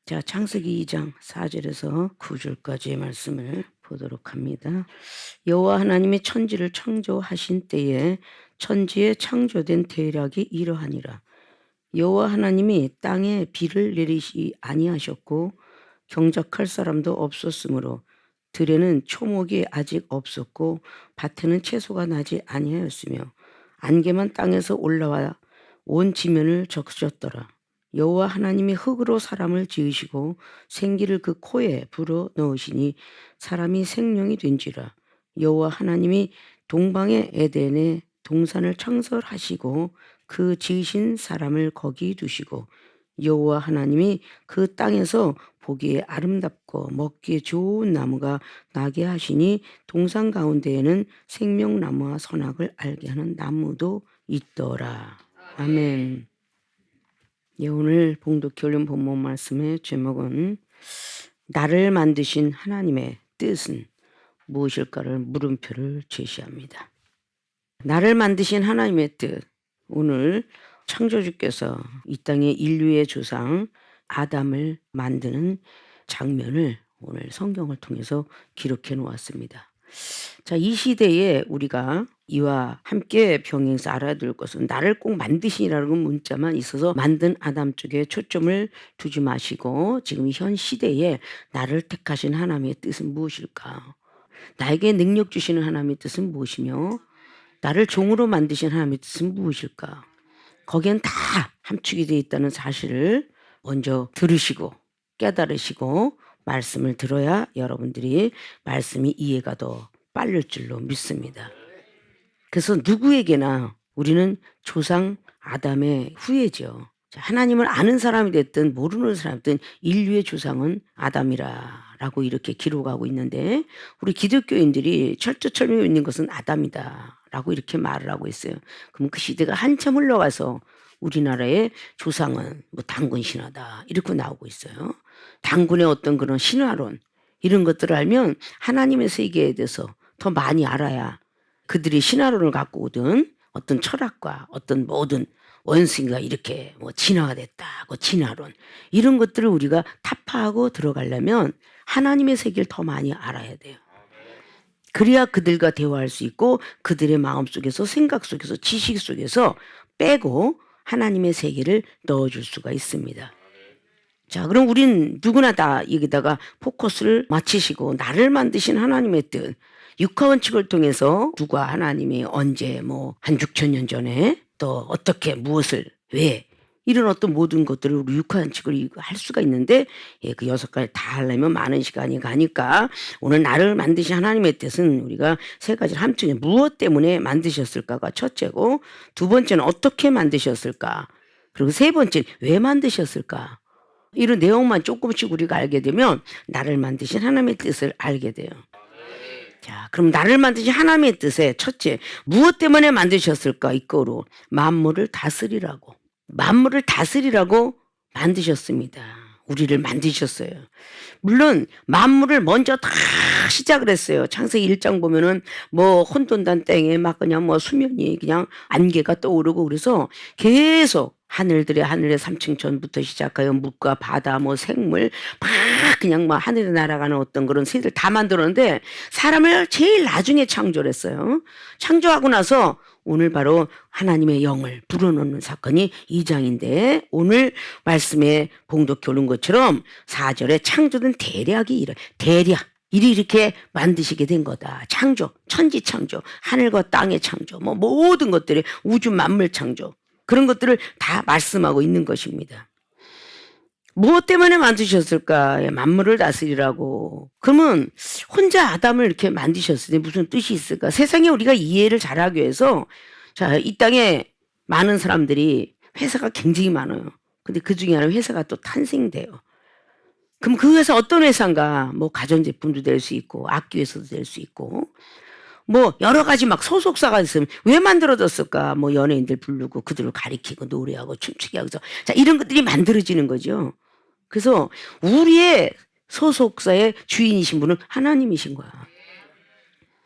자, 창세기 2장 4절에서 9절까지의 말씀을 보도록 합니다. 여호와 하나님이 천지를 창조하신 때에 천지에 창조된 대략이 이러하니라. 여호와 하나님이 땅에 비를 내리시 아니하셨고 경작할 사람도 없었으므로 들에는 초목이 아직 없었고 밭에는 채소가 나지 아니하였으며 안개만 땅에서 올라와 온 지면을 적셨더라. 여호와 하나님이 흙으로 사람을 지으시고 생기를 그 코에 불어 넣으시니 사람이 생명이 된지라. 여호와 하나님이 동방의 에덴에 동산을 창설하시고 그 지으신 사람을 거기 두시고 여호와 하나님이 그 땅에서 보기에 아름답고 먹기에 좋은 나무가 나게 하시니 동산 가운데에는 생명나무와 선악을 알게 하는 나무도 있더라. 아멘. 예, 오늘 봉독 결론 본문 말씀의 제목은 나를 만드신 하나님의 뜻은 무엇일까를 물음표를 제시합니다. 나를 만드신 하나님의 뜻. 오늘 창조주께서 이 땅의 인류의 조상 아담을 만드는 장면을 오늘 성경을 통해서 기록해 놓았습니다. 자, 이 시대에 우리가 이와 함께 병행해서 알아야 될 것은 나를 꼭 만드시라는 문자만 있어서 만든 아담 쪽에 초점을 두지 마시고 지금 현 시대에 나를 택하신 하나님의 뜻은 무엇일까? 나에게 능력 주시는 하나님의 뜻은 무엇이며 나를 종으로 만드신 하나님의 뜻은 무엇일까? 거기엔 다 함축이 되어 있다는 사실을 먼저 들으시고 깨달으시고 말씀을 들어야 여러분들이 말씀이 이해가 더 빠를 줄로 믿습니다. 그래서 누구에게나 우리는 조상 아담의 후예죠. 하나님을 아는 사람이 됐든 모르는 사람이든 인류의 조상은 아담이라고 이렇게 기록하고 있는데 우리 기독교인들이 철저철명히 있는 것은 아담이다라고 이렇게 말을 하고 있어요. 그럼 그 시대가 한참 흘러가서 우리나라의 조상은 뭐 당군 신화다 이렇게 나오고 있어요. 당군의 어떤 그런 신화론 이런 것들을 알면 하나님의 세계에 대해서 더 많이 알아야 그들이 신화론을 갖고 오든 어떤 철학과 어떤 모든 원숭이가 이렇게 뭐 진화가 됐다고 진화론 이런 것들을 우리가 타파하고 들어가려면 하나님의 세계를 더 많이 알아야 돼요. 그래야 그들과 대화할 수 있고 그들의 마음속에서 생각 속에서 지식 속에서 빼고 하나님의 세계를 넣어줄 수가 있습니다. 자, 그럼 우린 누구나 다 여기다가 포커스를 맞추시고 나를 만드신 하나님의 뜻 육하원칙을 통해서 누가 하나님이 언제 뭐 한 6천 년 전에 또 어떻게 무엇을 왜 이런 어떤 모든 것들을 우리 육하원칙을 할 수가 있는데 그 6가지 다 하려면 많은 시간이 가니까 오늘 나를 만드신 하나님의 뜻은 우리가 3가지를 함축해 무엇 때문에 만드셨을까가 첫째고 두 번째는 어떻게 만드셨을까 그리고 세 번째는 왜 만드셨을까 이런 내용만 조금씩 우리가 알게 되면 나를 만드신 하나님의 뜻을 알게 돼요. 자, 그럼 나를 만드신 하나님의 뜻에 첫째, 무엇 때문에 만드셨을까? 이거로 만물을 다스리라고. 만물을 다스리라고 만드셨습니다. 우리를 만드셨어요. 물론 만물을 먼저 다 시작을 했어요. 창세기 1장 보면은 뭐 혼돈단 땡에 막 그냥 뭐 수면이 그냥 안개가 떠오르고 그래서 계속 하늘의 3층 전부터 시작하여 물과 바다 뭐 생물 막 그냥 뭐 하늘에 날아가는 어떤 그런 새들 다 만들었는데 사람을 제일 나중에 창조를 했어요. 창조하고 나서 오늘 바로 하나님의 영을 불어넣는 사건이 2장인데 오늘 말씀에 봉독해 오는 것처럼 4절에 창조된 대략이 대략 일이 이렇게 만드시게 된 거다. 창조, 천지 창조, 하늘과 땅의 창조, 뭐 모든 것들이 우주 만물 창조 그런 것들을 다 말씀하고 있는 것입니다. 무엇 때문에 만드셨을까? 만물을 다스리라고. 그러면 혼자 아담을 이렇게 만드셨을 때 무슨 뜻이 있을까? 세상에 우리가 이해를 잘하기 위해서 자, 이 땅에 많은 사람들이 회사가 굉장히 많아요. 근데 그 중에 하나 회사가 또 탄생돼요. 그럼 그 회사 어떤 회사인가? 뭐 가전제품도 될 수 있고 악기 회사도 될 수 있고 뭐 여러 가지 막 소속사가 있으면 왜 만들어졌을까? 뭐 연예인들 부르고 그들을 가리키고 노래하고 춤추게 하고 자 이런 것들이 만들어지는 거죠. 그래서 우리의 소속사의 주인이신 분은 하나님이신 거야.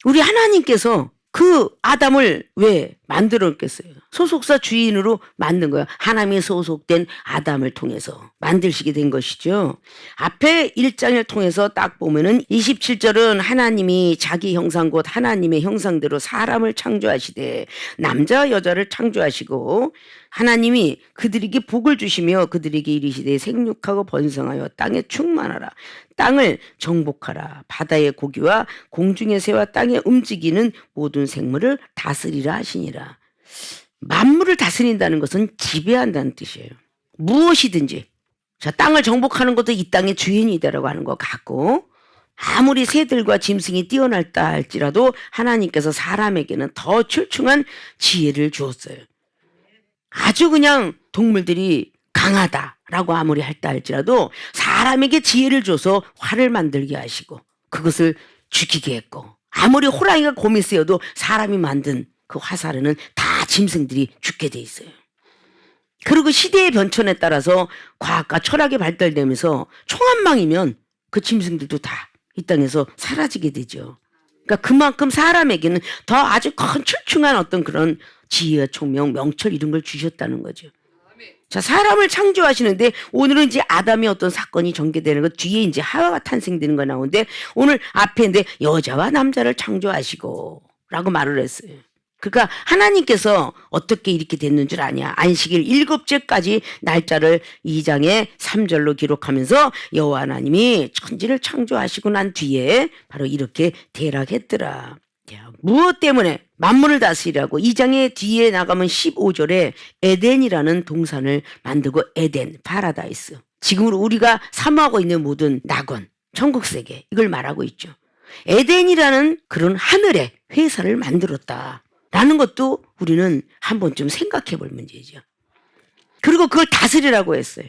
우리 하나님께서 그 아담을 왜 만들었겠어요? 소속사 주인으로 만든 거예요. 하나님이 소속된 아담을 통해서 만드시게 된 것이죠. 앞에 1장을 통해서 딱 보면은 27절은 하나님이 자기 형상 곧 하나님의 형상대로 사람을 창조하시되 남자와 여자를 창조하시고 하나님이 그들에게 복을 주시며 그들에게 이르시되 생육하고 번성하여 땅에 충만하라. 땅을 정복하라. 바다의 고기와 공중의 새와 땅에 움직이는 모든 생물을 다스리라 하시니라. 만물을 다스린다는 것은 지배한다는 뜻이에요. 무엇이든지. 자, 땅을 정복하는 것도 이 땅의 주인이 되라고 하는 것 같고, 아무리 새들과 짐승이 뛰어날다 할지라도 하나님께서 사람에게는 더 출중한 지혜를 주었어요. 아주 그냥 동물들이 강하다라고 아무리 할다 할지라도 사람에게 지혜를 줘서 활을 만들게 하시고 그것을 죽이게 했고, 아무리 호랑이가 곰이 쓰여도 사람이 만든 그 화살에는 다 짐승들이 죽게 돼 있어요. 그리고 시대의 변천에 따라서 과학과 철학이 발달되면서 총 한 방이면 그 짐승들도 다 이 땅에서 사라지게 되죠. 그러니까 그만큼 사람에게는 더 아주 큰 출중한 어떤 그런 지혜와 총명, 명철 이런 걸 주셨다는 거죠. 자, 사람을 창조하시는데 오늘은 이제 아담의 어떤 사건이 전개되는 것, 뒤에 이제 하와가 탄생되는 거 나오는데 오늘 앞에 이제 여자와 남자를 창조하시고 라고 말을 했어요. 그러니까 하나님께서 어떻게 이렇게 됐는 줄 아냐. 안식일 7째까지 날짜를 2장의 3절로 기록하면서 여호와 하나님이 천지를 창조하시고 난 뒤에 바로 이렇게 대락했더라. 무엇 때문에? 만물을 다스리라고. 2장의 뒤에 나가면 15절에 에덴이라는 동산을 만들고, 에덴, 파라다이스. 지금 우리가 사모하고 있는 모든 낙원, 천국세계, 이걸 말하고 있죠. 에덴이라는 그런 하늘의 회사를 만들었다 라는 것도 우리는 한 번쯤 생각해 볼 문제죠. 그리고 그걸 다스리라고 했어요.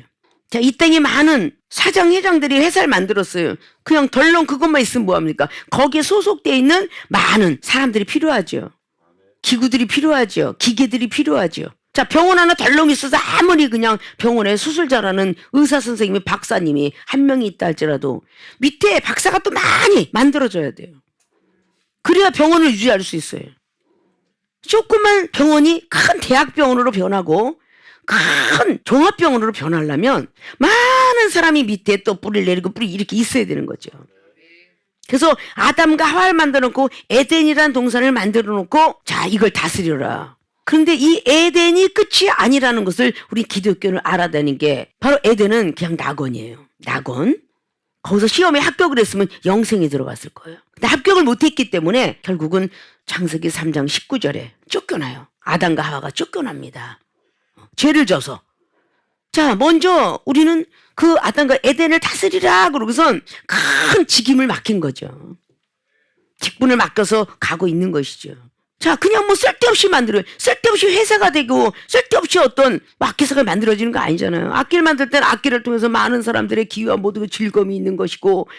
자, 이 땅에 많은 사장, 회장들이 회사를 만들었어요. 그냥 덜렁 그것만 있으면 뭐합니까? 거기에 소속되어 있는 많은 사람들이 필요하죠. 기구들이 필요하죠. 기계들이 필요하죠. 자, 병원 하나 덜렁 있어서 아무리 그냥 병원에 수술 잘하는 의사 선생님이, 박사님이 한 명이 있다 할지라도 밑에 박사가 또 많이 만들어줘야 돼요. 그래야 병원을 유지할 수 있어요. 조그만 병원이 큰 대학병원으로 변하고 큰 종합병원으로 변하려면 많은 사람이 밑에 또 뿌리를 내리고 뿌리 이렇게 있어야 되는 거죠. 그래서 아담과 하와를 만들어 놓고 에덴이라는 동산을 만들어 놓고 자, 이걸 다스려라. 그런데 이 에덴이 끝이 아니라는 것을 우리 기독교는 알아내는 게 바로 에덴은 그냥 낙원이에요. 낙원. 거기서 시험에 합격을 했으면 영생에 들어갔을 거예요. 근데 합격을 못했기 때문에 결국은 창세기 3장 19절에 쫓겨나요. 아담과 하와가 쫓겨납니다. 죄를 져서. 자, 먼저 우리는 그 아담과 에덴을 다스리라 그러고선 큰 직임을 맡긴 거죠. 직분을 맡겨서 가고 있는 것이죠. 자, 그냥 뭐 쓸데없이 만들어요. 쓸데없이 회사가 되고 쓸데없이 어떤 악기사가 만들어지는 거 아니잖아요. 악기를 만들 때는 악기를 통해서 많은 사람들의 기회와 모든 즐거움이 있는 것이고,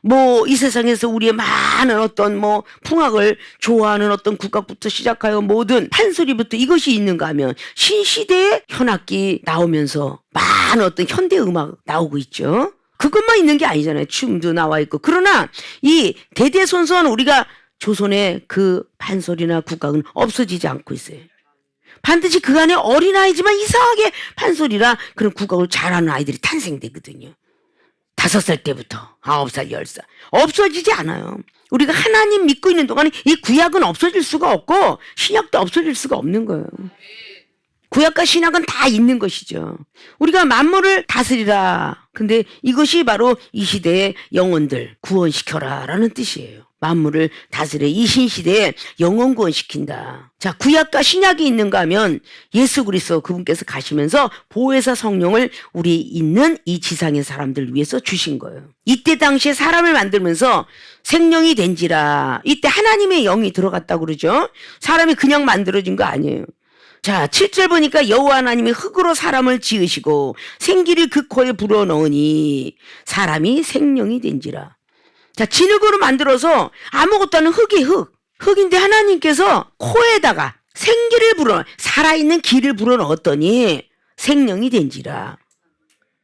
뭐 이 세상에서 우리의 많은 어떤 뭐 풍악을 좋아하는 어떤 국악부터 시작하여 모든 판소리부터 이것이 있는가 하면 신시대의 현악기 나오면서 많은 어떤 현대 음악 나오고 있죠. 그것만 있는 게 아니잖아요. 춤도 나와 있고. 그러나 이 대대손손 우리가 조선의 그 판소리나 국악은 없어지지 않고 있어요. 반드시 그 안에 어린아이지만 이상하게 판소리나 그런 국악을 잘하는 아이들이 탄생되거든요. 5살 때부터 9살, 10살. 없어지지 않아요. 우리가 하나님 믿고 있는 동안에 이 구약은 없어질 수가 없고 신약도 없어질 수가 없는 거예요. 구약과 신약은 다 있는 것이죠. 우리가 만물을 다스리라. 근데 이것이 바로 이 시대의 영혼들 구원시켜라 라는 뜻이에요. 만물을 다스려 이 신시대에 영혼 구원시킨다. 자, 구약과 신약이 있는가 하면 예수 그리스도 그분께서 가시면서 보혜사 성령을 우리 있는 이 지상의 사람들 위해서 주신 거예요. 이때 당시에 사람을 만들면서 생명이 된지라. 이때 하나님의 영이 들어갔다고 그러죠. 사람이 그냥 만들어진 거 아니에요. 자, 7절 보니까 여호와 하나님이 흙으로 사람을 지으시고 생기를 그 코에 불어넣으니 사람이 생명이 된지라. 자, 진흙으로 만들어서 아무것도 않은 흙이 흙. 흙인데 하나님께서 코에다가 생기를 살아있는 기를 불어넣었더니 생명이 된지라.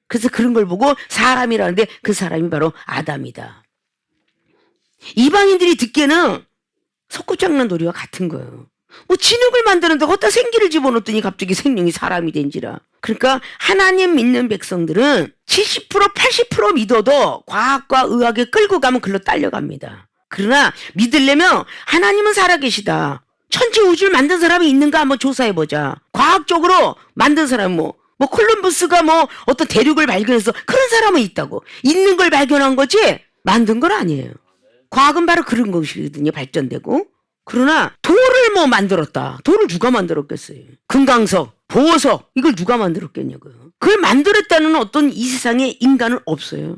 그래서 그런 걸 보고 사람이라는데 그 사람이 바로 아담이다. 이방인들이 듣기에는 석고장난 놀이와 같은 거예요. 뭐 진흙을 만드는데 거기다 생기를 집어넣더니 갑자기 생명이 사람이 된지라. 그러니까 하나님 믿는 백성들은 70% 80% 믿어도 과학과 의학에 끌고 가면 글로 딸려갑니다. 그러나 믿으려면 하나님은 살아계시다. 천지 우주를 만든 사람이 있는가 한번 조사해보자. 과학적으로 만든 사람 뭐 콜럼버스가 뭐 어떤 대륙을 발견해서 그런 사람은 있다고. 있는 걸 발견한 거지 만든 건 아니에요. 과학은 바로 그런 것이거든요. 발전되고. 그러나 돌을 뭐 만들었다. 돌을 누가 만들었겠어요. 금강석, 보석 이걸 누가 만들었겠냐고요. 그걸 만들었다는 어떤 이 세상에 인간은 없어요.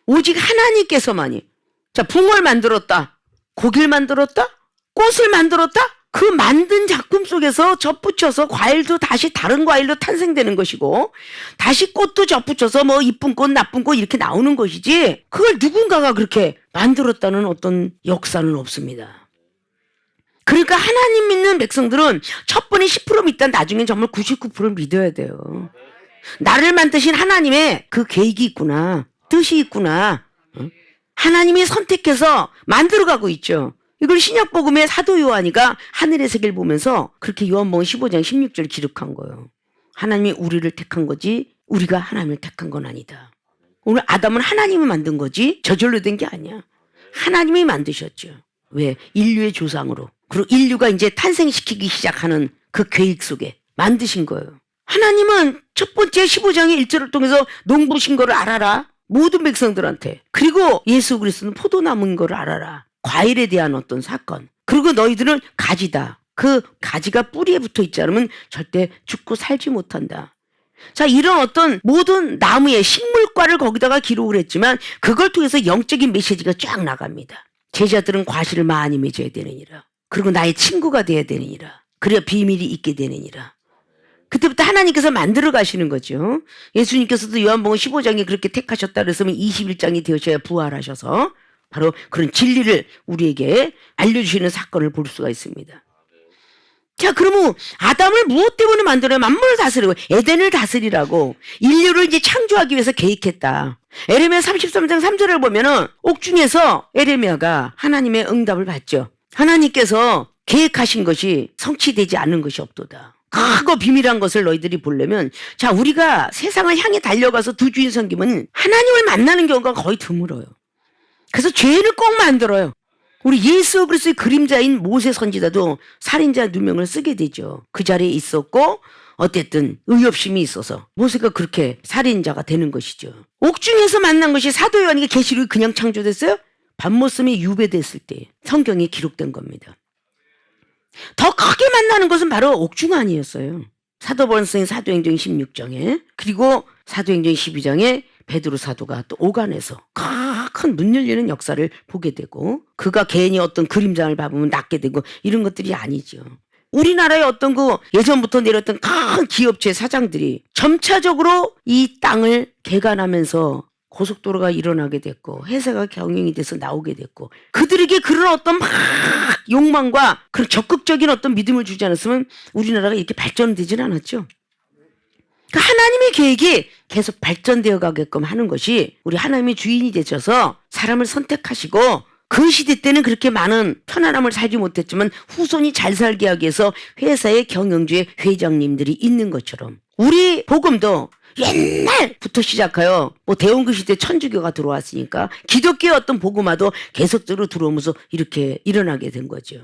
오직 하나님께서만이. 자, 붕어를 만들었다. 고기를 만들었다. 꽃을 만들었다. 그 만든 작품 속에서 접붙여서 과일도 다시 다른 과일로 탄생되는 것이고 다시 꽃도 접붙여서 뭐 이쁜 꽃 나쁜 꽃 이렇게 나오는 것이지 그걸 누군가가 그렇게 만들었다는 어떤 역사는 없습니다. 그러니까 하나님 믿는 백성들은 첫 번에 10% 믿다 나중엔 정말 99%를 믿어야 돼요. 나를 만드신 하나님의 그 계획이 있구나. 뜻이 있구나. 하나님이 선택해서 만들어가고 있죠. 이걸 신약복음의 사도 요한이가 하늘의 세계를 보면서 그렇게 요한복음 15장 16절 기록한 거예요. 하나님이 우리를 택한 거지 우리가 하나님을 택한 건 아니다. 오늘 아담은 하나님이 만든 거지 저절로 된 게 아니야. 하나님이 만드셨죠. 왜? 인류의 조상으로. 그리고 인류가 이제 탄생시키기 시작하는 그 계획 속에 만드신 거예요. 하나님은 첫 번째 15장의 1절을 통해서 농부신 거를 알아라. 모든 백성들한테. 그리고 예수 그리스도는 포도나무인 거를 알아라. 과일에 대한 어떤 사건. 그리고 너희들은 가지다. 그 가지가 뿌리에 붙어 있지 않으면 절대 죽고 살지 못한다. 자, 이런 어떤 모든 나무의 식물과를 거기다가 기록을 했지만 그걸 통해서 영적인 메시지가 쫙 나갑니다. 제자들은 과실을 많이 맺어야 되느니라. 그리고 나의 친구가 돼야 되느니라. 그래야 비밀이 있게 되느니라. 그때부터 하나님께서 만들어 가시는 거죠. 예수님께서도 요한복음 15장에 그렇게 택하셨다 그랬으면 21장이 되셔야 부활하셔서 바로 그런 진리를 우리에게 알려주시는 사건을 볼 수가 있습니다. 자, 그러면 아담을 무엇 때문에 만들어요? 만물을 다스리고 에덴을 다스리라고 인류를 이제 창조하기 위해서 계획했다. 에레미야 33장 3절을 보면은 옥중에서 에레미야가 하나님의 응답을 받죠. 하나님께서 계획하신 것이 성취되지 않는 것이 없도다. 크고 비밀한 것을 너희들이 보려면 자, 우리가 세상을 향해 달려가서 두 주인 섬기면 하나님을 만나는 경우가 거의 드물어요. 그래서 죄를 꼭 만들어요. 우리 예수 그리스도의 그림자인 모세 선지자도 살인자 누명을 쓰게 되죠. 그 자리에 있었고 어쨌든 의협심이 있어서 모세가 그렇게 살인자가 되는 것이죠. 옥중에서 만난 것이 사도 요한에게 계시록이 그냥 창조됐어요? 밤모섬이 유배됐을 때 성경에 기록된 겁니다. 더 크게 만나는 것은 바로 옥중 아니었어요. 사도번성인 사도행전 16장에 그리고 사도행전 12장에 베드로 사도가 또 오간에서 큰 문 열리는 역사를 보게 되고 그가 괜히 어떤 그림장을 밟으면 낫게 되고 이런 것들이 아니죠. 우리나라의 어떤 그 예전부터 내렸던 큰 기업체 사장들이 점차적으로 이 땅을 개간하면서 고속도로가 일어나게 됐고 회사가 경영이 돼서 나오게 됐고 그들에게 그런 어떤 막 욕망과 그런 적극적인 어떤 믿음을 주지 않았으면 우리나라가 이렇게 발전되지는 않았죠. 그러니까 하나님의 계획이 계속 발전되어 가게끔 하는 것이 우리 하나님의 주인이 되셔서 사람을 선택하시고 그 시대 때는 그렇게 많은 편안함을 살지 못했지만 후손이 잘 살게 하기 위해서 회사의 경영주의 회장님들이 있는 것처럼 우리 복음도 옛날부터 시작하여 뭐 대원군 시대 천주교가 들어왔으니까 기독교의 어떤 복음화도 계속적으로 들어오면서 이렇게 일어나게 된 거죠.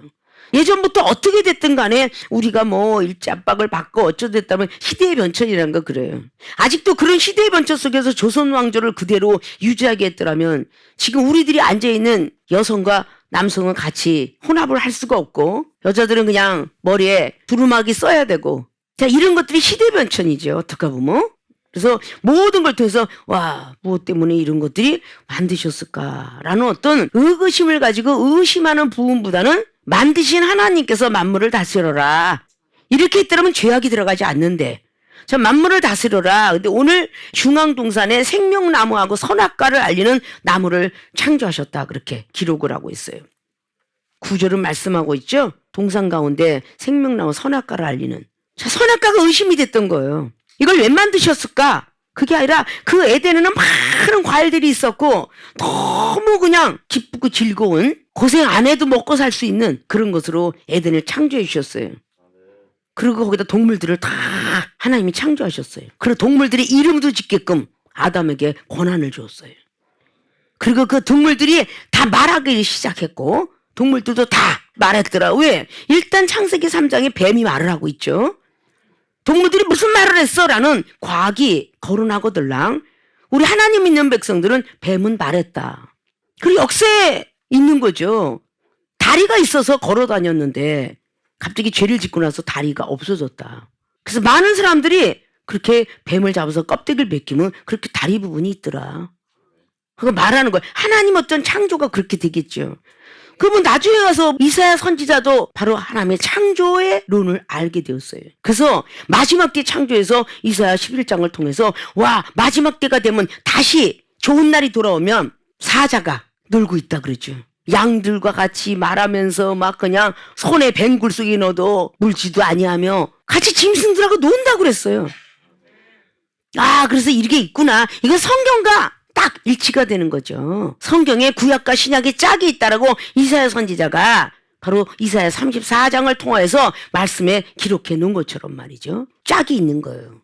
예전부터 어떻게 됐든 간에 우리가 뭐 일자박을 받고 어쩌됐다면 시대의 변천이라는 거 그래요. 아직도 그런 시대의 변천 속에서 조선 왕조를 그대로 유지하게 했더라면 지금 우리들이 앉아있는 여성과 남성은 같이 혼합을 할 수가 없고 여자들은 그냥 머리에 두루마기 써야 되고 자 이런 것들이 시대의 변천이죠. 어떻게 보면. 그래서 모든 걸 통해서 와 무엇 때문에 이런 것들이 만드셨을까라는 어떤 의구심을 가지고 의심하는 부분보다는 만드신 하나님께서 만물을 다스려라. 이렇게 했더라면 죄악이 들어가지 않는데 자 만물을 다스려라. 근데 오늘 중앙동산에 생명나무하고 선악과를 알리는 나무를 창조하셨다. 그렇게 기록을 하고 있어요. 구절은 말씀하고 있죠. 동산 가운데 생명나무 선악과를 알리는 자 선악과가 의심이 됐던 거예요. 이걸 왜 만드셨을까? 그게 아니라 그 에덴에는 많은 과일들이 있었고 너무 그냥 기쁘고 즐거운, 고생 안 해도 먹고 살 수 있는 그런 것으로 에덴을 창조해 주셨어요. 그리고 거기다 동물들을 다 하나님이 창조하셨어요. 그리고 동물들이 이름도 짓게끔 아담에게 권한을 주었어요. 그리고 그 동물들이 다 말하기 시작했고 동물들도 다 말했더라. 왜? 일단 창세기 3장에 뱀이 말을 하고 있죠. 동물들이 무슨 말을 했어? 라는 과학이 거론하거들랑 우리 하나님 믿는 백성들은 뱀은 말했다. 그리고 역사에 있는 거죠. 다리가 있어서 걸어 다녔는데 갑자기 죄를 짓고 나서 다리가 없어졌다. 그래서 많은 사람들이 그렇게 뱀을 잡아서 껍데기를 벗기면 그렇게 다리 부분이 있더라. 그거 말하는 거예요. 하나님 어떤 창조가 그렇게 되겠죠. 그러면 나중에 가서 이사야 선지자도 바로 하나님의 창조의 론을 알게 되었어요. 그래서 마지막 때 창조에서 이사야 11장을 통해서 와, 마지막 때가 되면 다시 좋은 날이 돌아오면 사자가 놀고 있다 그러죠. 양들과 같이 말하면서 막 그냥 손에 뱅굴 속에 넣어도 물지도 아니하며 같이 짐승들하고 논다고 그랬어요. 아, 그래서 이게 있구나. 이건 성경과 딱 일치가 되는 거죠. 성경에 구약과 신약의 짝이 있다라고 이사야 선지자가 바로 이사야 34장을 통해서 말씀에 기록해 놓은 것처럼 말이죠. 짝이 있는 거예요.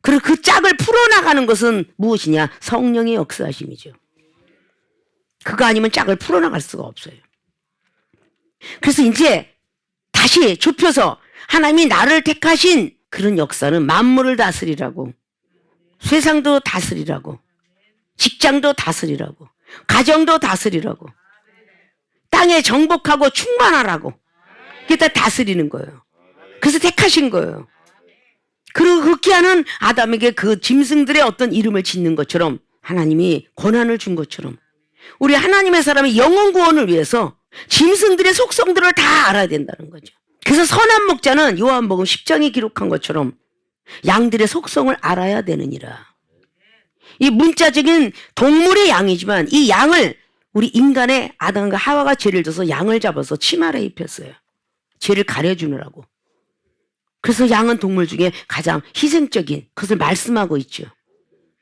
그리고 그 짝을 풀어나가는 것은 무엇이냐? 성령의 역사하심이죠. 그거 아니면 짝을 풀어나갈 수가 없어요. 그래서 이제 다시 좁혀서 하나님이 나를 택하신 그런 역사는 만물을 다스리라고, 세상도 다스리라고, 직장도 다스리라고, 가정도 다스리라고, 땅에 정복하고 충만하라고, 그게 다 다스리는 거예요. 그래서 택하신 거예요. 그리고 그렇게 하는 아담에게 그 짐승들의 어떤 이름을 짓는 것처럼 하나님이 권한을 준 것처럼 우리 하나님의 사람의 영혼 구원을 위해서 짐승들의 속성들을 다 알아야 된다는 거죠. 그래서 선한 목자는 요한복음 10장에 기록한 것처럼 양들의 속성을 알아야 되느니라. 이 문자적인 동물의 양이지만 이 양을 우리 인간의 아담과 하와가 죄를 져서 양을 잡아서 치마를 입혔어요. 죄를 가려주느라고. 그래서 양은 동물 중에 가장 희생적인 것을 말씀하고 있죠.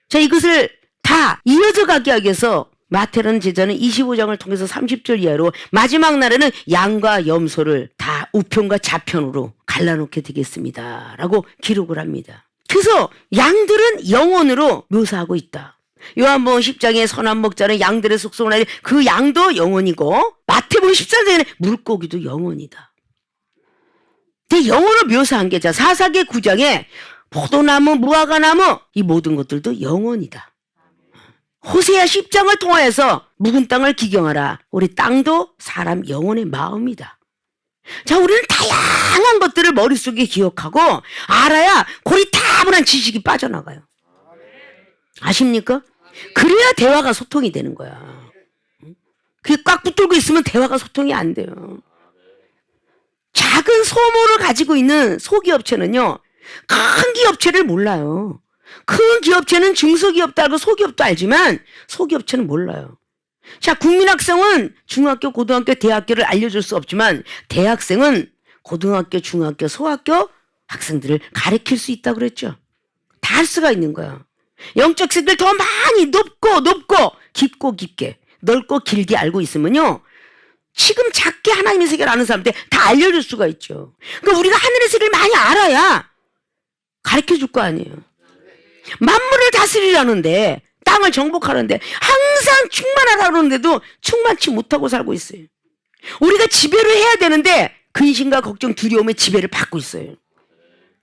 자, 이것을 다 이어져 가게 하기 위해서 마태라는 제자는 25장을 통해서 30절 이하로 마지막 날에는 양과 염소를 다 우편과 좌편으로 갈라놓게 되겠습니다. 라고 기록을 합니다. 그래서 양들은 영혼으로 묘사하고 있다. 요한복음 10장에 선한 목자는 양들의 속성을 알리 그 양도 영혼이고 마태복음 14장에는 물고기도 영혼이다. 그 영혼을 묘사한 게 자, 사사기 9장에 포도나무, 무화과나무 이 모든 것들도 영혼이다. 호세아 10장을 통해서 묵은 땅을 기경하라. 우리 땅도 사람 영혼의 마음이다. 자, 우리는 다양한 것들을 머릿속에 기억하고 알아야 고리타분한 지식이 빠져나가요. 아십니까? 그래야 대화가 소통이 되는 거야. 그게 꽉 붙들고 있으면 대화가 소통이 안 돼요. 작은 소모를 가지고 있는 소기업체는요, 큰 기업체를 몰라요. 큰 기업체는 중소기업도 소기업도 알지만 소기업체는 몰라요. 자, 국민학생은 중학교, 고등학교, 대학교를 알려줄 수 없지만 대학생은 고등학교, 중학교, 소학교 학생들을 가르칠 수 있다고 그랬죠. 다 할 수가 있는 거야. 영적 세계를 더 많이 높고 깊고 깊게 넓고 길게 알고 있으면요, 지금 작게 하나님의 세계를 아는 사람들 다 알려줄 수가 있죠. 그러니까 우리가 하늘의 세계를 많이 알아야 가르쳐 줄 거 아니에요. 만물을 다스리라는데, 땅을 정복하는데 항상 충만하라고 하는데도 충만치 못하고 살고 있어요. 우리가 지배를 해야 되는데 근심과 걱정, 두려움에 지배를 받고 있어요.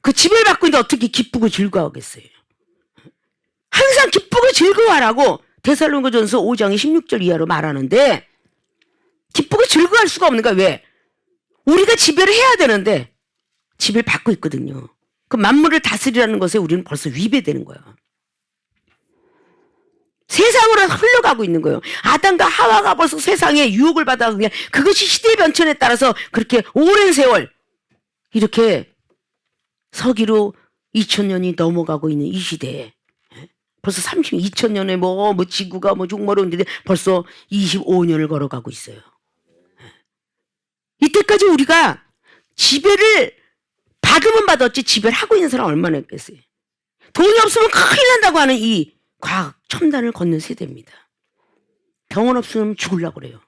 그 지배를 받고 있는데 어떻게 기쁘고 즐거워하겠어요? 항상 기쁘고 즐거워하라고 데살로니가전서 5장 16절 이하로 말하는데 기쁘고 즐거워할 수가 없는 거야. 왜? 우리가 지배를 해야 되는데 지배를 받고 있거든요. 그 만물을 다스리라는 것에 우리는 벌써 위배되는 거야. 세상으로 흘러가고 있는 거예요. 아담과 하와가 벌써 세상에 유혹을 받아 그냥 그것이 시대의 변천에 따라서 그렇게 오랜 세월 이렇게 서기로 2000년이 넘어가고 있는 이 시대에 벌써 2000년에 뭐 지구가 종말했는데 벌써 25년을 걸어가고 있어요. 이때까지 우리가 지배를 받으면 받았지 지배를 하고 있는 사람 얼마나 있겠어요. 돈이 없으면 큰일 난다고 하는 이 과학 첨단을 걷는 세대입니다. 병원 없으면 죽으려고 그래요.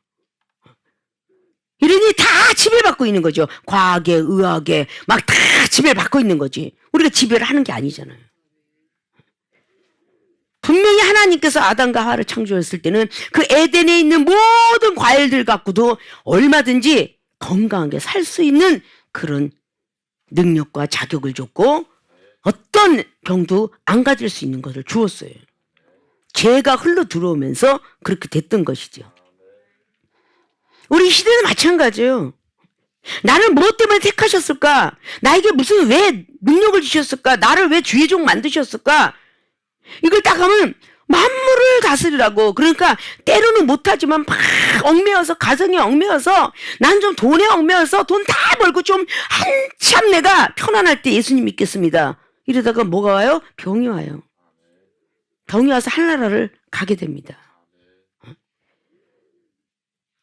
이러니 다 지배받고 있는 거죠. 과학에, 의학에 막 다 지배받고 있는 거지. 우리가 지배를 하는 게 아니잖아요. 분명히 하나님께서 아담과 하와를 창조했을 때는 그 에덴에 있는 모든 과일들 갖고도 얼마든지 건강하게 살 수 있는 그런 능력과 자격을 줬고 어떤 병도 안 가질 수 있는 것을 주었어요. 죄가 흘러 들어오면서 그렇게 됐던 것이죠. 우리 시대는 마찬가지예요. 나를 무엇 때문에 택하셨을까? 나에게 무슨 왜 능력을 주셨을까? 나를 왜 주의 종 만드셨을까? 이걸 딱 하면 만물을 다스리라고. 그러니까 때로는 못하지만 막 얽매여서, 가정에 얽매여서, 난 좀 돈에 얽매여서 돈 다 벌고 좀 한참 내가 편안할 때 예수님 믿겠습니다. 이러다가 뭐가 와요? 병이 와요. 병이 와서 하늘나라를 가게 됩니다.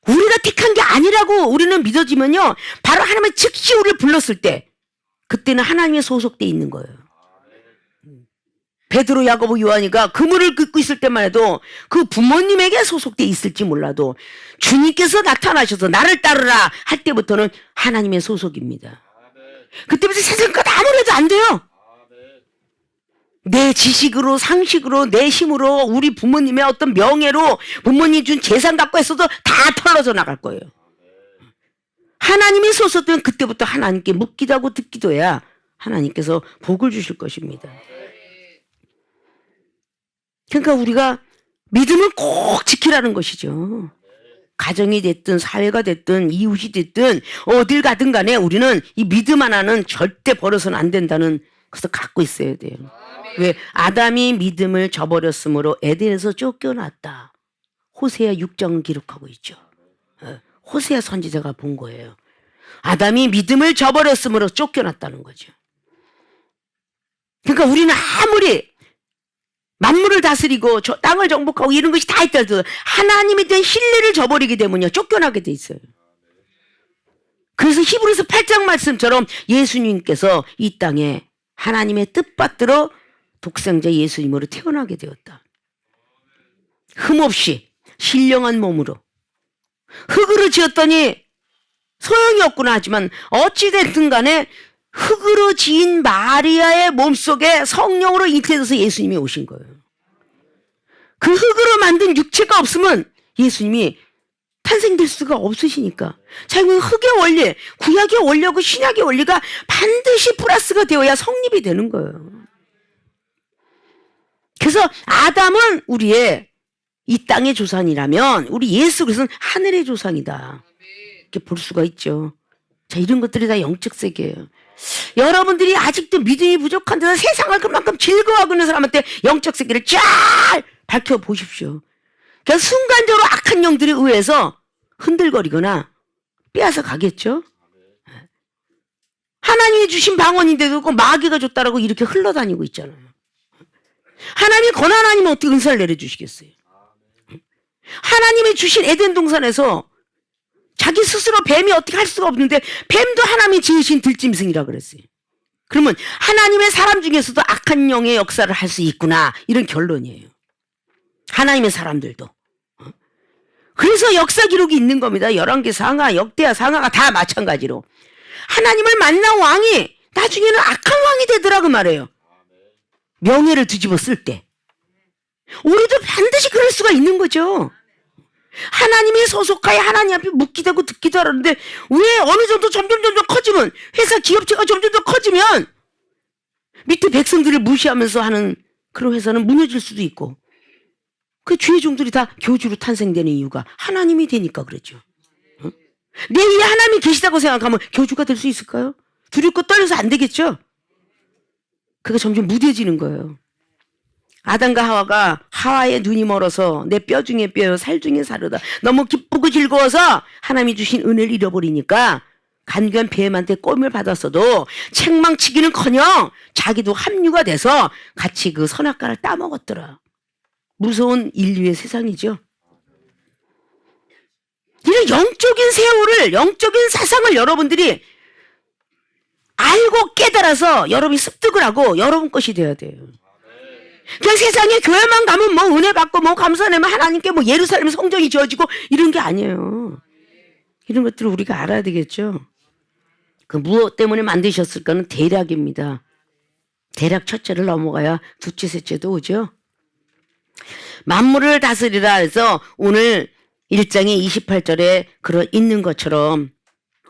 우리가 택한 게 아니라고 우리는 믿어지면요, 바로 하나님의 즉시 우리를 불렀을 때 그때는 하나님의 소속돼 있는 거예요. 베드로, 야고보, 요한이가 그물을 긋고 있을 때만 해도 그 부모님에게 소속돼 있을지 몰라도 주님께서 나타나셔서 나를 따르라 할 때부터는 하나님의 소속입니다. 그때부터 세상 것 아무래도 안 돼요. 내 지식으로, 상식으로, 내 힘으로, 우리 부모님의 어떤 명예로 부모님 준 재산 갖고 했어도 다 털어져 나갈 거예요. 하나님이 소속되면 그때부터 하나님께 묻기도 하고 듣기도 해야 하나님께서 복을 주실 것입니다. 그러니까 우리가 믿음을 꼭 지키라는 것이죠. 가정이 됐든 사회가 됐든 이웃이 됐든 어딜 가든 간에 우리는 이 믿음 하나는 절대 버려서는 안 된다는 것을 갖고 있어야 돼요. 왜? 아담이 믿음을 저버렸으므로 에덴에서 쫓겨났다. 호세아 6장은 기록하고 있죠. 호세아 선지자가 본 거예요. 아담이 믿음을 저버렸으므로 쫓겨났다는 거죠. 그러니까 우리는 아무리 만물을 다스리고 땅을 정복하고 이런 것이 다 있더라도 하나님에 대한 신뢰를 저버리게 되면요, 쫓겨나게 돼 있어요. 그래서 히브리서 8장 말씀처럼 예수님께서 이 땅에 하나님의 뜻받들어 독생자 예수님으로 태어나게 되었다. 흠없이 신령한 몸으로 흙으로 지었더니 소용이 없구나 하지만 어찌됐든 간에 흙으로 지은 마리아의 몸속에 성령으로 잉태돼서 예수님이 오신 거예요. 그 흙으로 만든 육체가 없으면 예수님이 탄생될 수가 없으시니까. 자, 이건 흙의 원리, 구약의 원리하고 신약의 원리가 반드시 플러스가 되어야 성립이 되는 거예요. 그래서 아담은 우리의 이 땅의 조상이라면 우리 예수 그리스도는 하늘의 조상이다. 이렇게 볼 수가 있죠. 자, 이런 것들이 다 영적 세계예요. 여러분들이 아직도 믿음이 부족한 데서 세상을 그만큼 즐거워하고 있는 사람한테 영적 세계를 잘 밝혀보십시오. 그러니까 순간적으로 악한 영들에 의해서 흔들거리거나 빼앗아 가겠죠. 하나님이 주신 방언인데도 그 마귀가 줬다라고 이렇게 흘러다니고 있잖아요. 하나님이 권한 아니면 어떻게 은사를 내려주시겠어요. 하나님이 주신 에덴 동산에서 자기 스스로 뱀이 어떻게 할 수가 없는데 뱀도 하나님이 지으신 들짐승이라 그랬어요. 그러면 하나님의 사람 중에서도 악한 영의 역사를 할 수 있구나, 이런 결론이에요. 하나님의 사람들도. 그래서 역사 기록이 있는 겁니다. 열왕기 상하, 역대하 상하가 다 마찬가지로 하나님을 만난 왕이 나중에는 악한 왕이 되더라고 말해요. 명예를 뒤집어 쓸 때. 우리도 반드시 그럴 수가 있는 거죠. 하나님의 소속하에 하나님 앞에 묻기도 하고 듣기도 하는데 왜 어느 정도 점점 커지면, 회사 기업체가 점점 더 커지면 밑에 백성들을 무시하면서 하는 그런 회사는 무너질 수도 있고, 그 주의 종들이 다 교주로 탄생되는 이유가 하나님이 되니까 그렇죠. 내 위에 하나님이 계시다고 생각하면 교주가 될 수 있을까요? 두렵고 떨려서 안 되겠죠. 그게 점점 무뎌지는 거예요. 아담과 하와가 하와의 눈이 멀어서 내 뼈 중에 뼈요 살 중에 살이다. 너무 기쁘고 즐거워서 하나님이 주신 은혜를 잃어버리니까 간교한 뱀한테 꼼을 받았어도 책망치기는커녕 자기도 합류가 돼서 같이 그 선악과를 따먹었더라. 무서운 인류의 세상이죠. 이런 영적인 세월을, 영적인 사상을 여러분들이 알고 깨달아서 여러분이 습득을 하고 여러분 것이 되어야 돼요. 그냥 세상에 교회만 가면 뭐 은혜 받고 뭐 감사하면 하나님께 뭐 예루살렘 성전이 지어지고 이런 게 아니에요. 이런 것들을 우리가 알아야 되겠죠. 그 무엇 때문에 만드셨을까는 대략입니다. 대략 첫째를 넘어가야 둘째, 셋째도 오죠. 만물을 다스리라 해서 오늘 1장의 28절에 그런 있는 것처럼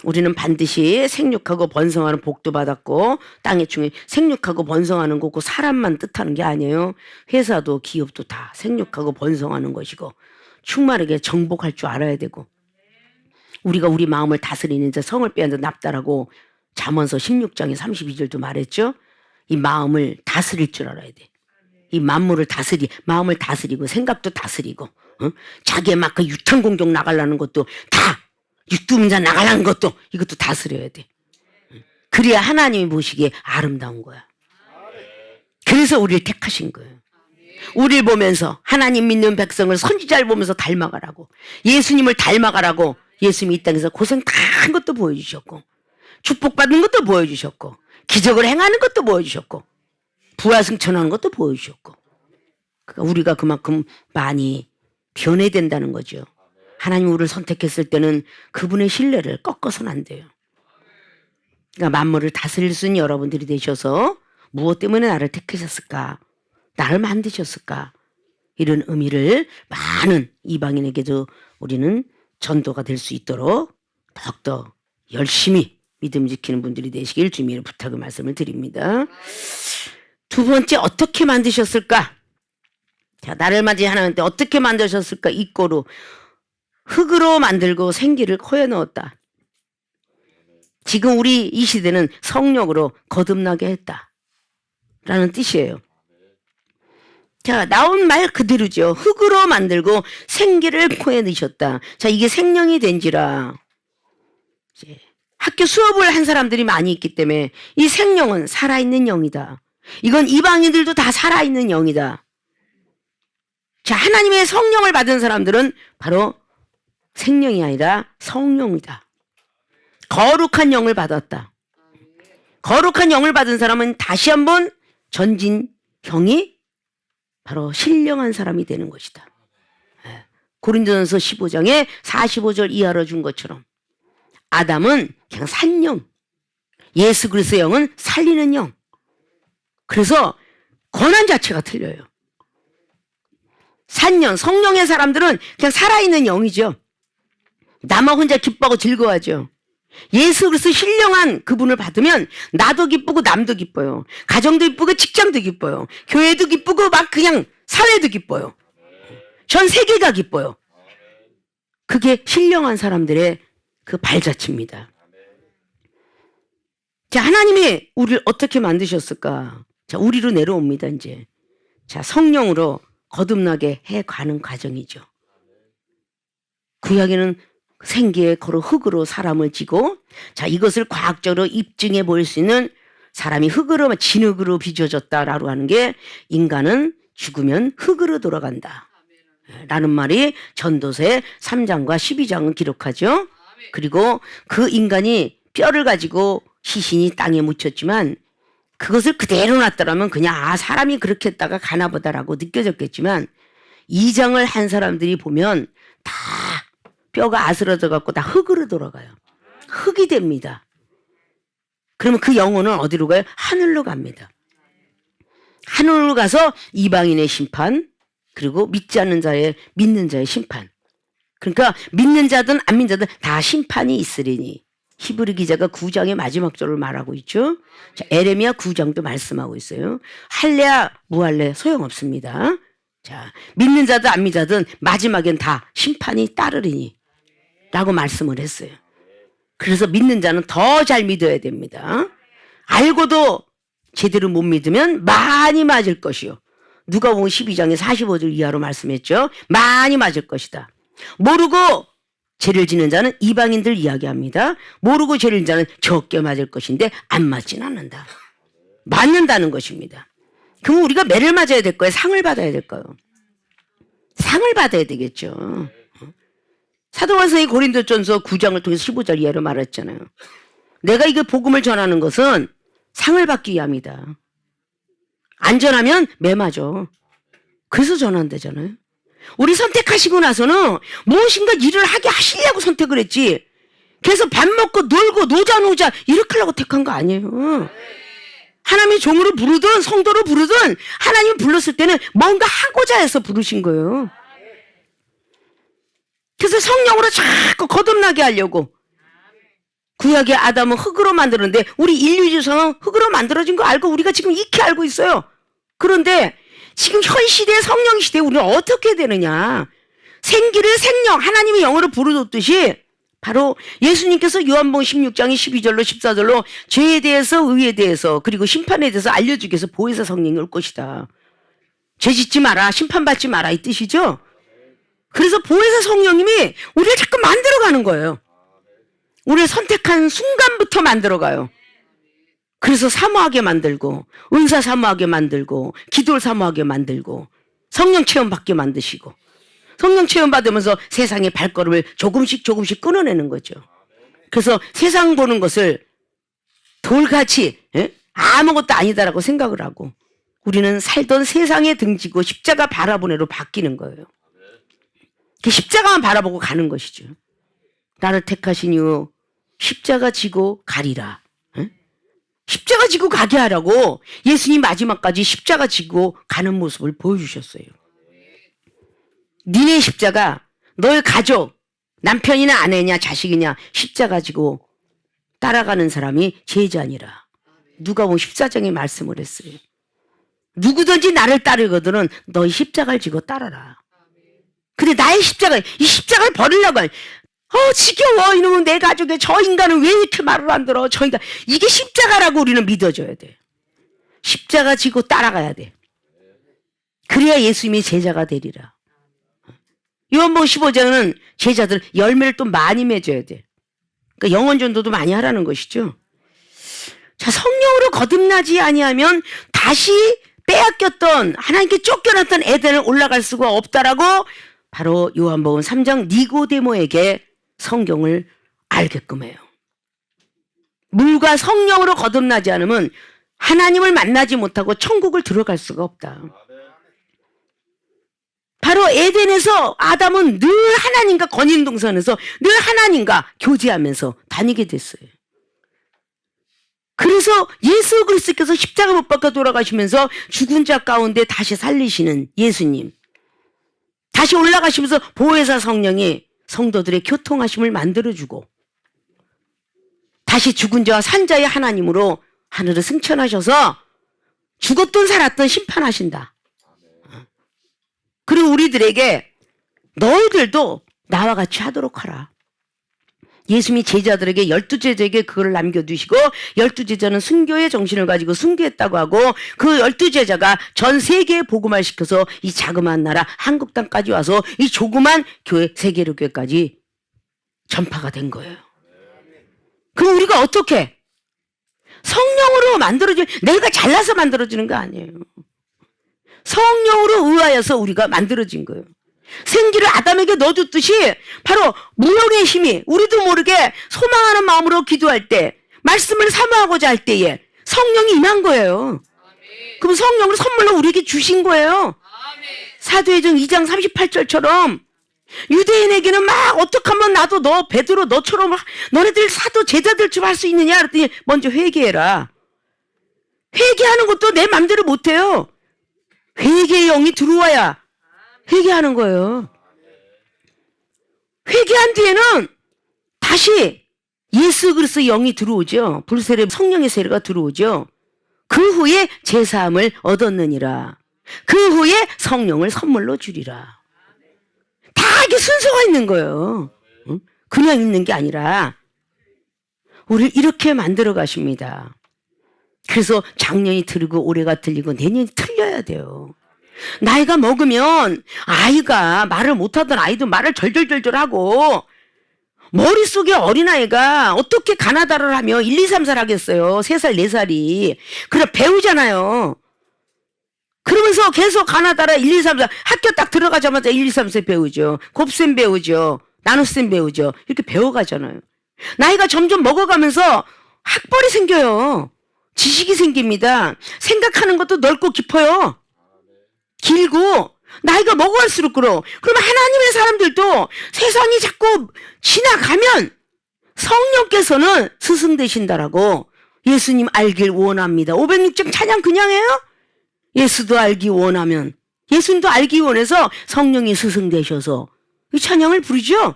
우리는 반드시 생육하고 번성하는 복도 받았고 땅의 중에 생육하고 번성하는 거고 사람만 뜻하는 게 아니에요. 회사도 기업도 다 생육하고 번성하는 것이고 충만하게 정복할 줄 알아야 되고 우리가 우리 마음을 다스리는 자 성을 빼앗아 납다라고 잠언서 16장의 32절도 말했죠. 이 마음을 다스릴 줄 알아야 돼. 이 만물을 마음을 다스리고 생각도 다스리고 자기의 막 그 유탄 공격 나가려는 것도 다 유두문자 나가려는 것도 이것도 다스려야 돼. 그래야 하나님이 보시기에 아름다운 거야. 그래서 우리를 택하신 거예요. 우리를 보면서 하나님 믿는 백성을 선지자를 보면서 닮아가라고 예수님을 닮아가라고 예수님이 이 땅에서 고생 다 한 것도 보여주셨고 축복받는 것도 보여주셨고 기적을 행하는 것도 보여주셨고 부활승천하는 것도 보여주셨고 그러니까 우리가 그만큼 많이 변해된다는 거죠. 하나님 우리를 선택했을 때는 그분의 신뢰를 꺾어서는 안 돼요. 그러니까 만물을 다스릴 수 있는 여러분들이 되셔서 무엇 때문에 나를 택하셨을까? 나를 만드셨을까? 이런 의미를 많은 이방인에게도 우리는 전도가 될 수 있도록 더욱더 열심히 믿음 지키는 분들이 되시길 주님의 부탁의 말씀을 드립니다. 두 번째, 어떻게 만드셨을까? 자, 나를 맞이한 하나님한테 어떻게 만드셨을까? 이꼬로 흙으로 만들고 생기를 코에 넣었다. 지금 우리 이 시대는 성령으로 거듭나게 했다 라는 뜻이에요. 자, 나온 말 그대로죠. 흙으로 만들고 생기를 코에 넣으셨다. 자, 이게 생명이 된지라. 이제 학교 수업을 한 사람들이 많이 있기 때문에 이 생명은 살아있는 영이다. 이건 이방인들도 다 살아있는 영이다. 자, 하나님의 성령을 받은 사람들은 바로 생명이 아니라 성령이다. 거룩한 영을 받았다. 거룩한 영을 받은 사람은 다시 한번 전진형이 바로 신령한 사람이 되는 것이다. 고린도전서 15장에 45절 이하로 준 것처럼 아담은 그냥 산영, 예수 그리스도의 영은 살리는 영. 그래서 권한 자체가 틀려요. 산영, 성령의 사람들은 그냥 살아있는 영이죠. 나만 혼자 기뻐하고 즐거워하죠. 예수 그리스도 신령한 그분을 받으면 나도 기쁘고 남도 기뻐요. 가정도 기쁘고 직장도 기뻐요. 교회도 기쁘고 막 그냥 사회도 기뻐요. 전 세계가 기뻐요. 그게 신령한 사람들의 그 발자취입니다. 자, 하나님이 우리를 어떻게 만드셨을까? 자, 우리로 내려옵니다, 이제. 자, 성령으로 거듭나게 해가는 과정이죠. 구약에는 생기에 걸어 흙으로 사람을 지고, 자, 이것을 과학적으로 입증해 볼 수 있는 사람이 흙으로, 진흙으로 빚어졌다라고 하는 게 인간은 죽으면 흙으로 돌아간다. 라는 말이 전도서의 3장과 12장은 기록하죠. 그리고 그 인간이 뼈를 가지고 시신이 땅에 묻혔지만 그것을 그대로 놨더라면 그냥 사람이 그렇게 했다가 가나보다라고 느껴졌겠지만 2장을 한 사람들이 보면 다 뼈가 아스러져 갖고 다 흙으로 돌아가요. 흙이 됩니다. 그러면 그 영혼은 어디로 가요? 하늘로 갑니다. 하늘로 가서 이방인의 심판, 그리고 믿지 않는 자의, 믿는 자의 심판. 그러니까 믿는 자든 안 믿는 자든 다 심판이 있으리니. 히브리 기자가 9장의 마지막 절을 말하고 있죠. 자, 에레미야 9장도 말씀하고 있어요. 할래야 무할래 소용없습니다. 자, 믿는 자든 안 믿는 자든 마지막엔 다 심판이 따르리니 라고 말씀을 했어요. 그래서 믿는 자는 더 잘 믿어야 됩니다. 알고도 제대로 못 믿으면 많이 맞을 것이요. 누가복음 12장에 45절 이하로 말씀했죠. 많이 맞을 것이다. 모르고 죄를 짓는 자는 이방인들 이야기합니다. 모르고 죄를 짓는 자는 적게 맞을 것인데 안 맞진 않는다. 맞는다는 것입니다. 그럼 우리가 매를 맞아야 될 거예요? 상을 받아야 될까요? 상을 받아야 되겠죠. 사도행전의 고린도전서 9장을 통해서 15절 이하로 말했잖아요. 내가 이거 복음을 전하는 것은 상을 받기 위함이다. 안전하면 매맞아. 그래서 전환되잖아요. 우리 선택하시고 나서는 무엇인가 일을 하게 하시려고 선택을 했지. 그래서 밥 먹고 놀고 노자 이렇게 하려고 택한 거 아니에요. 하나님의 종으로 부르든 성도로 부르든 하나님 불렀을 때는 뭔가 하고자 해서 부르신 거예요. 그래서 성령으로 자꾸 거듭나게 하려고. 구약의 아담은 흙으로 만들었는데 우리 인류 조상은 흙으로 만들어진 거 알고 우리가 지금 익히 알고 있어요. 그런데 지금 현 시대의 성령 시대에 우리는 어떻게 되느냐. 생기를 생령 하나님의 영으로 부르듯이 바로 예수님께서 요한복음 16장의 12절로 14절로 죄에 대해서 의에 대해서 그리고 심판에 대해서 알려주기 위해서 보혜사 성령이 올 것이다. 죄 짓지 마라 심판받지 마라 이 뜻이죠. 그래서 보혜사 성령님이 우리를 자꾸 만들어가는 거예요. 우리를 선택한 순간부터 만들어가요. 그래서 사모하게 만들고 은사 사모하게 만들고 기도를 사모하게 만들고 성령 체험 받게 만드시고 성령 체험 받으면서 세상의 발걸음을 조금씩 끊어내는 거죠. 그래서 세상 보는 것을 돌같이 아무것도 아니다라고 생각을 하고 우리는 살던 세상에 등지고 십자가 바라본 애로 바뀌는 거예요. 십자가만 바라보고 가는 것이죠. 나를 택하신 이후 십자가 지고 가리라. 십자가 지고 가게 하라고 예수님 마지막까지 십자가 지고 가는 모습을 보여주셨어요. 니네 십자가 너의 가족 남편이나 아내냐 자식이냐 십자가 지고 따라가는 사람이 제자니라. 누가복음 14장에 말씀을 했어요. 누구든지 나를 따르거든은 너의 십자가를 지고 따라라. 근데 나의 십자가 이 십자가를 버리려고 지겨워 이놈은 내 가족의 저 인간은 왜 이렇게 말을 안 들어 저 인간 이게 십자가라고 우리는 믿어줘야 돼. 십자가 지고 따라가야 돼. 그래야 예수님이 제자가 되리라. 요한복음 15장은 제자들 열매를 또 많이 맺어야 돼. 그러니까 영혼 전도도 많이 하라는 것이죠. 자, 성령으로 거듭나지 아니하면 다시 빼앗겼던 하나님께 쫓겨났던 에덴을 올라갈 수가 없다라고 바로 요한복음 3장 니고데모에게 성경을 알게끔 해요. 물과 성령으로 거듭나지 않으면 하나님을 만나지 못하고 천국을 들어갈 수가 없다. 바로 에덴에서 아담은 늘 하나님과 권인동선에서 늘 하나님과 교제하면서 다니게 됐어요. 그래서 예수 그리스도께서 십자가 못 박혀 돌아가시면서 죽은 자 가운데 다시 살리시는 예수님. 다시 올라가시면서 보혜사 성령이 성도들의 교통하심을 만들어주고 다시 죽은 자와 산 자의 하나님으로 하늘을 승천하셔서 죽었든 살았든 심판하신다. 그리고 우리들에게 너희들도 나와 같이 하도록 하라. 예수님이 제자들에게 12제자에게 그걸 남겨두시고 12제자는 순교의 정신을 가지고 순교했다고 하고 그 12제자가 전 세계에 복음화를 시켜서 이 자그마한 나라 한국 땅까지 와서 이 조그만 교회 세계로 교회까지 전파가 된 거예요. 그럼 우리가 어떻게? 성령으로 만들어져 내가 잘나서 만들어지는 거 아니에요. 성령으로 의하여서 우리가 만들어진 거예요. 생기를 아담에게 넣어줬듯이 바로 무형의 힘이 우리도 모르게 소망하는 마음으로 기도할 때 말씀을 사모하고자 할 때에 성령이 임한 거예요. 그럼 성령을 선물로 우리에게 주신 거예요. 사도행전 2장 38절처럼 유대인에게는 막 어떻게 하면 나도 너 베드로 너처럼 너네들 사도 제자들 좀 할 수 있느냐 그랬더니 먼저 회개해라. 회개하는 것도 내 맘대로 못해요. 회개의 영이 들어와야 회개하는 거예요. 회개한 뒤에는 다시 예수 그리스도의 영이 들어오죠. 불세례 성령의 세례가 들어오죠. 그 후에 제사함을 얻었느니라. 그 후에 성령을 선물로 주리라. 다 이게 순서가 있는 거예요. 그냥 있는 게 아니라 우리를 이렇게 만들어 가십니다. 그래서 작년이 틀리고 올해가 틀리고 내년이 틀려야 돼요. 나이가 먹으면 아이가 말을 못하던 아이도 말을 절절절절 하고 머릿속에 어린아이가 어떻게 가나다를 하며 1, 2, 3, 4 하겠어요. 3살, 4살이. 그래 배우잖아요. 그러면서 계속 가나다라 1, 2, 3, 4 학교 딱 들어가자마자 1, 2, 3, 4 배우죠. 곱셈 배우죠. 나눗셈 배우죠. 이렇게 배워가잖아요. 나이가 점점 먹어가면서 학벌이 생겨요. 지식이 생깁니다. 생각하는 것도 넓고 깊어요. 길고 나이가 먹어갈수록 그러. 그러면 하나님의 사람들도 세상이 자꾸 지나가면 성령께서는 스승되신다라고 예수님 알길 원합니다. 506장 찬양 그냥 해요? 예수도 알기 원하면, 예수님도 알기 원해서 성령이 스승되셔서 이 찬양을 부르죠.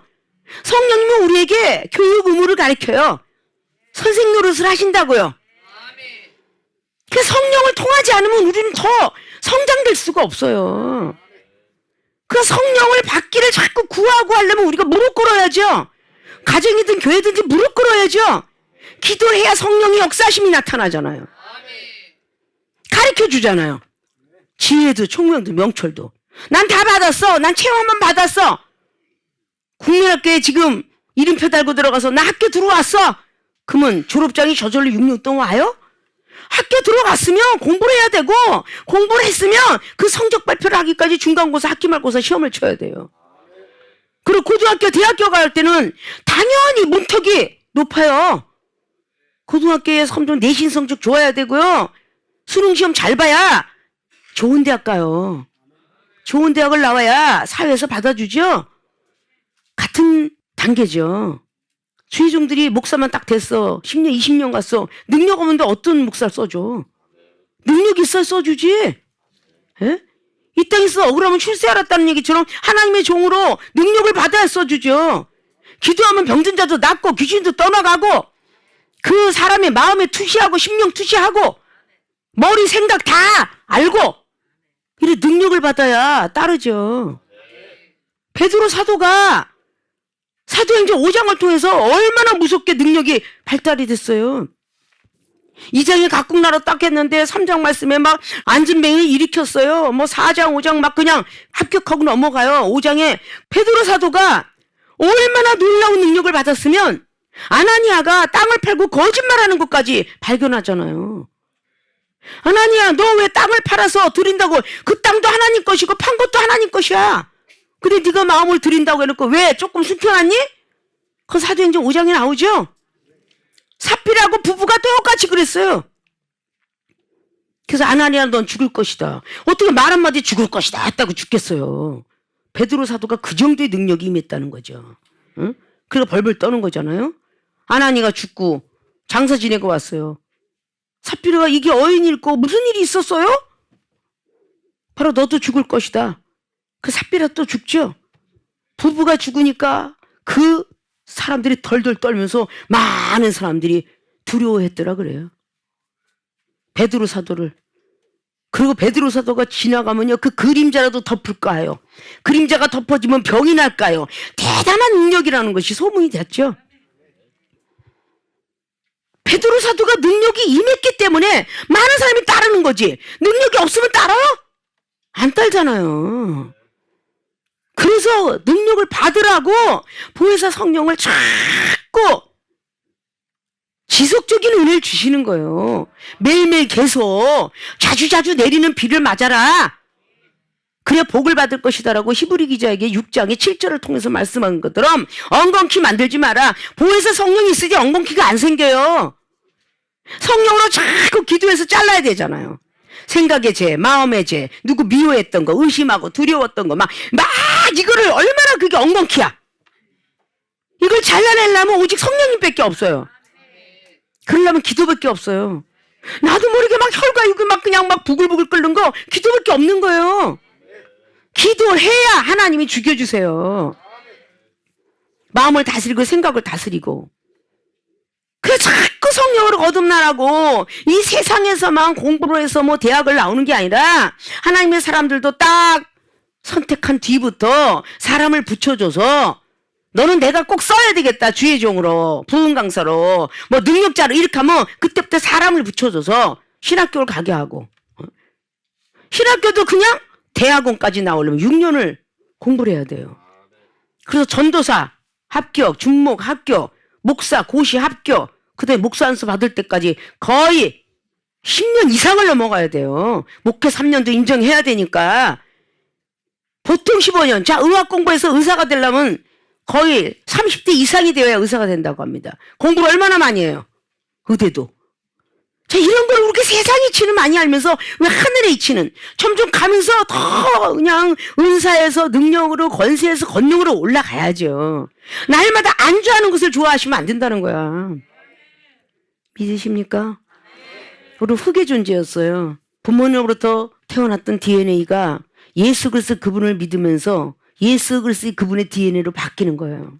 성령님은 우리에게 교육 의무를 가르쳐요. 선생 노릇을 하신다고요. 그 성령을 통하지 않으면 우리는 더 성장될 수가 없어요. 그 성령을 받기를 자꾸 구하고 하려면 우리가 무릎 꿇어야죠. 가정이든 교회든지 무릎 꿇어야죠. 기도를 해야 성령의 역사심이 나타나잖아요. 가르쳐 주잖아요. 지혜도 총명도 명철도. 난 다 받았어. 난 체험만 받았어. 국민학교에 지금 이름표 달고 들어가서 나 학교 들어왔어. 그러면 졸업장이 저절로 6년 동안 와요? 학교 들어갔으면 공부를 해야 되고, 공부를 했으면 그 성적 발표를 하기까지 중간고사, 학기말고사 시험을 쳐야 돼요. 그리고 고등학교, 대학교 갈 때는 당연히 문턱이 높아요. 고등학교에 성적 내신 성적 좋아야 되고요. 수능 시험 잘 봐야 좋은 대학 가요. 좋은 대학을 나와야 사회에서 받아주죠. 같은 단계죠. 주의종들이 목사만 딱 됐어. 10년, 20년 갔어. 능력 없는데 어떤 목사를 써줘? 능력 있어야 써주지. 에? 이 땅에서 억울하면 출세 알았다는 얘기처럼 하나님의 종으로 능력을 받아야 써주죠. 기도하면 병든 자도 낫고 귀신도 떠나가고 그 사람의 마음에 투시하고 심령 투시하고 머리 생각 다 알고 이래 능력을 받아야 따르죠. 베드로 사도가 사도행전 5장을 통해서 얼마나 무섭게 능력이 발달이 됐어요. 2장에 각국 나라 딱 했는데 3장 말씀에 막 안진뱅이 일으켰어요. 뭐 4장 5장 막 그냥 합격하고 넘어가요. 5장에 베드로 사도가 얼마나 놀라운 능력을 받았으면 아나니아가 땅을 팔고 거짓말하는 것까지 발견하잖아요. 아나니아 너 왜 땅을 팔아서 드린다고? 그 땅도 하나님 것이고 판 것도 하나님 것이야. 근데 네가 마음을 드린다고 해놓고 왜 조금 숨겨놨니? 그 사도행전 5장에 나오죠. 삽비라고 부부가 똑같이 그랬어요. 그래서 아나니아 넌 죽을 것이다. 어떻게 말 한마디 죽을 것이다 했다고 죽겠어요. 베드로 사도가 그 정도의 능력이 임했다는 거죠. 응? 그래서 벌벌 떠는 거잖아요. 아나니아가 죽고 장사 지내고 왔어요. 삽비라가 이게 어인 읽고 무슨 일이 있었어요? 바로 너도 죽을 것이다. 그 삽비라 또 죽죠. 부부가 죽으니까 그 사람들이 덜덜 떨면서 많은 사람들이 두려워했더라 그래요. 베드로 사도를. 그리고 베드로 사도가 지나가면요 그 그림자라도 덮을까요? 그림자가 덮어지면 병이 날까요? 대단한 능력이라는 것이 소문이 됐죠. 베드로 사도가 능력이 임했기 때문에 많은 사람이 따르는 거지. 능력이 없으면 따라요? 안 따르잖아요. 그래서 능력을 받으라고 보혜사 성령을 자꾸 지속적인 은혜를 주시는 거예요. 매일매일 계속 자주자주 내리는 비를 맞아라. 그래야 복을 받을 것이다라고 히브리 기자에게 6장의 7절을 통해서 말씀한 것처럼 엉겅퀴 만들지 마라. 보혜사 성령이 있으니 엉겅퀴가 안 생겨요. 성령으로 자꾸 기도해서 잘라야 되잖아요. 생각의 죄, 마음의 죄, 누구 미워했던 거, 의심하고 두려웠던 거, 막 이거를 얼마나 그게 엉겅퀴야. 이걸 잘라내려면 오직 성령님밖에 없어요. 그러려면 기도밖에 없어요. 나도 모르게 막 혈과육이 막 그냥 막 부글부글 끓는 거 기도밖에 없는 거예요. 기도를 해야 하나님이 죽여주세요. 마음을 다스리고 생각을 다스리고. 그래서 자꾸 성령으로 거듭나라고 이 세상에서만 공부를 해서 뭐 대학을 나오는 게 아니라 하나님의 사람들도 딱 선택한 뒤부터 사람을 붙여줘서 너는 내가 꼭 써야 되겠다. 주의 종으로, 부흥 강사로, 뭐 능력자로 이렇게 하면 그때부터 사람을 붙여줘서 신학교를 가게 하고. 신학교도 그냥 대학원까지 나오려면 6년을 공부를 해야 돼요. 그래서 전도사 합격, 중목 합격, 목사 고시 합격, 그 다음에 목사 안수 받을 때까지 거의 10년 이상을 넘어가야 돼요. 목회 3년도 인정해야 되니까. 보통 15년. 자, 의학 공부해서 의사가 되려면 거의 30대 이상이 되어야 의사가 된다고 합니다. 공부를 얼마나 많이 해요? 의대도. 자, 이런 걸 우리가 세상의 이치는 많이 알면서 왜 하늘의 이치는 점점 가면서 더 그냥 은사에서 능력으로 권세에서 권능으로 올라가야죠. 날마다 안주하는 것을 좋아하시면 안 된다는 거야. 믿으십니까? 우리 흙의 존재였어요. 부모님으로부터 태어났던 DNA가 예수 그리스도 그분을 믿으면서 예수 그리스도 그분의 DNA로 바뀌는 거예요.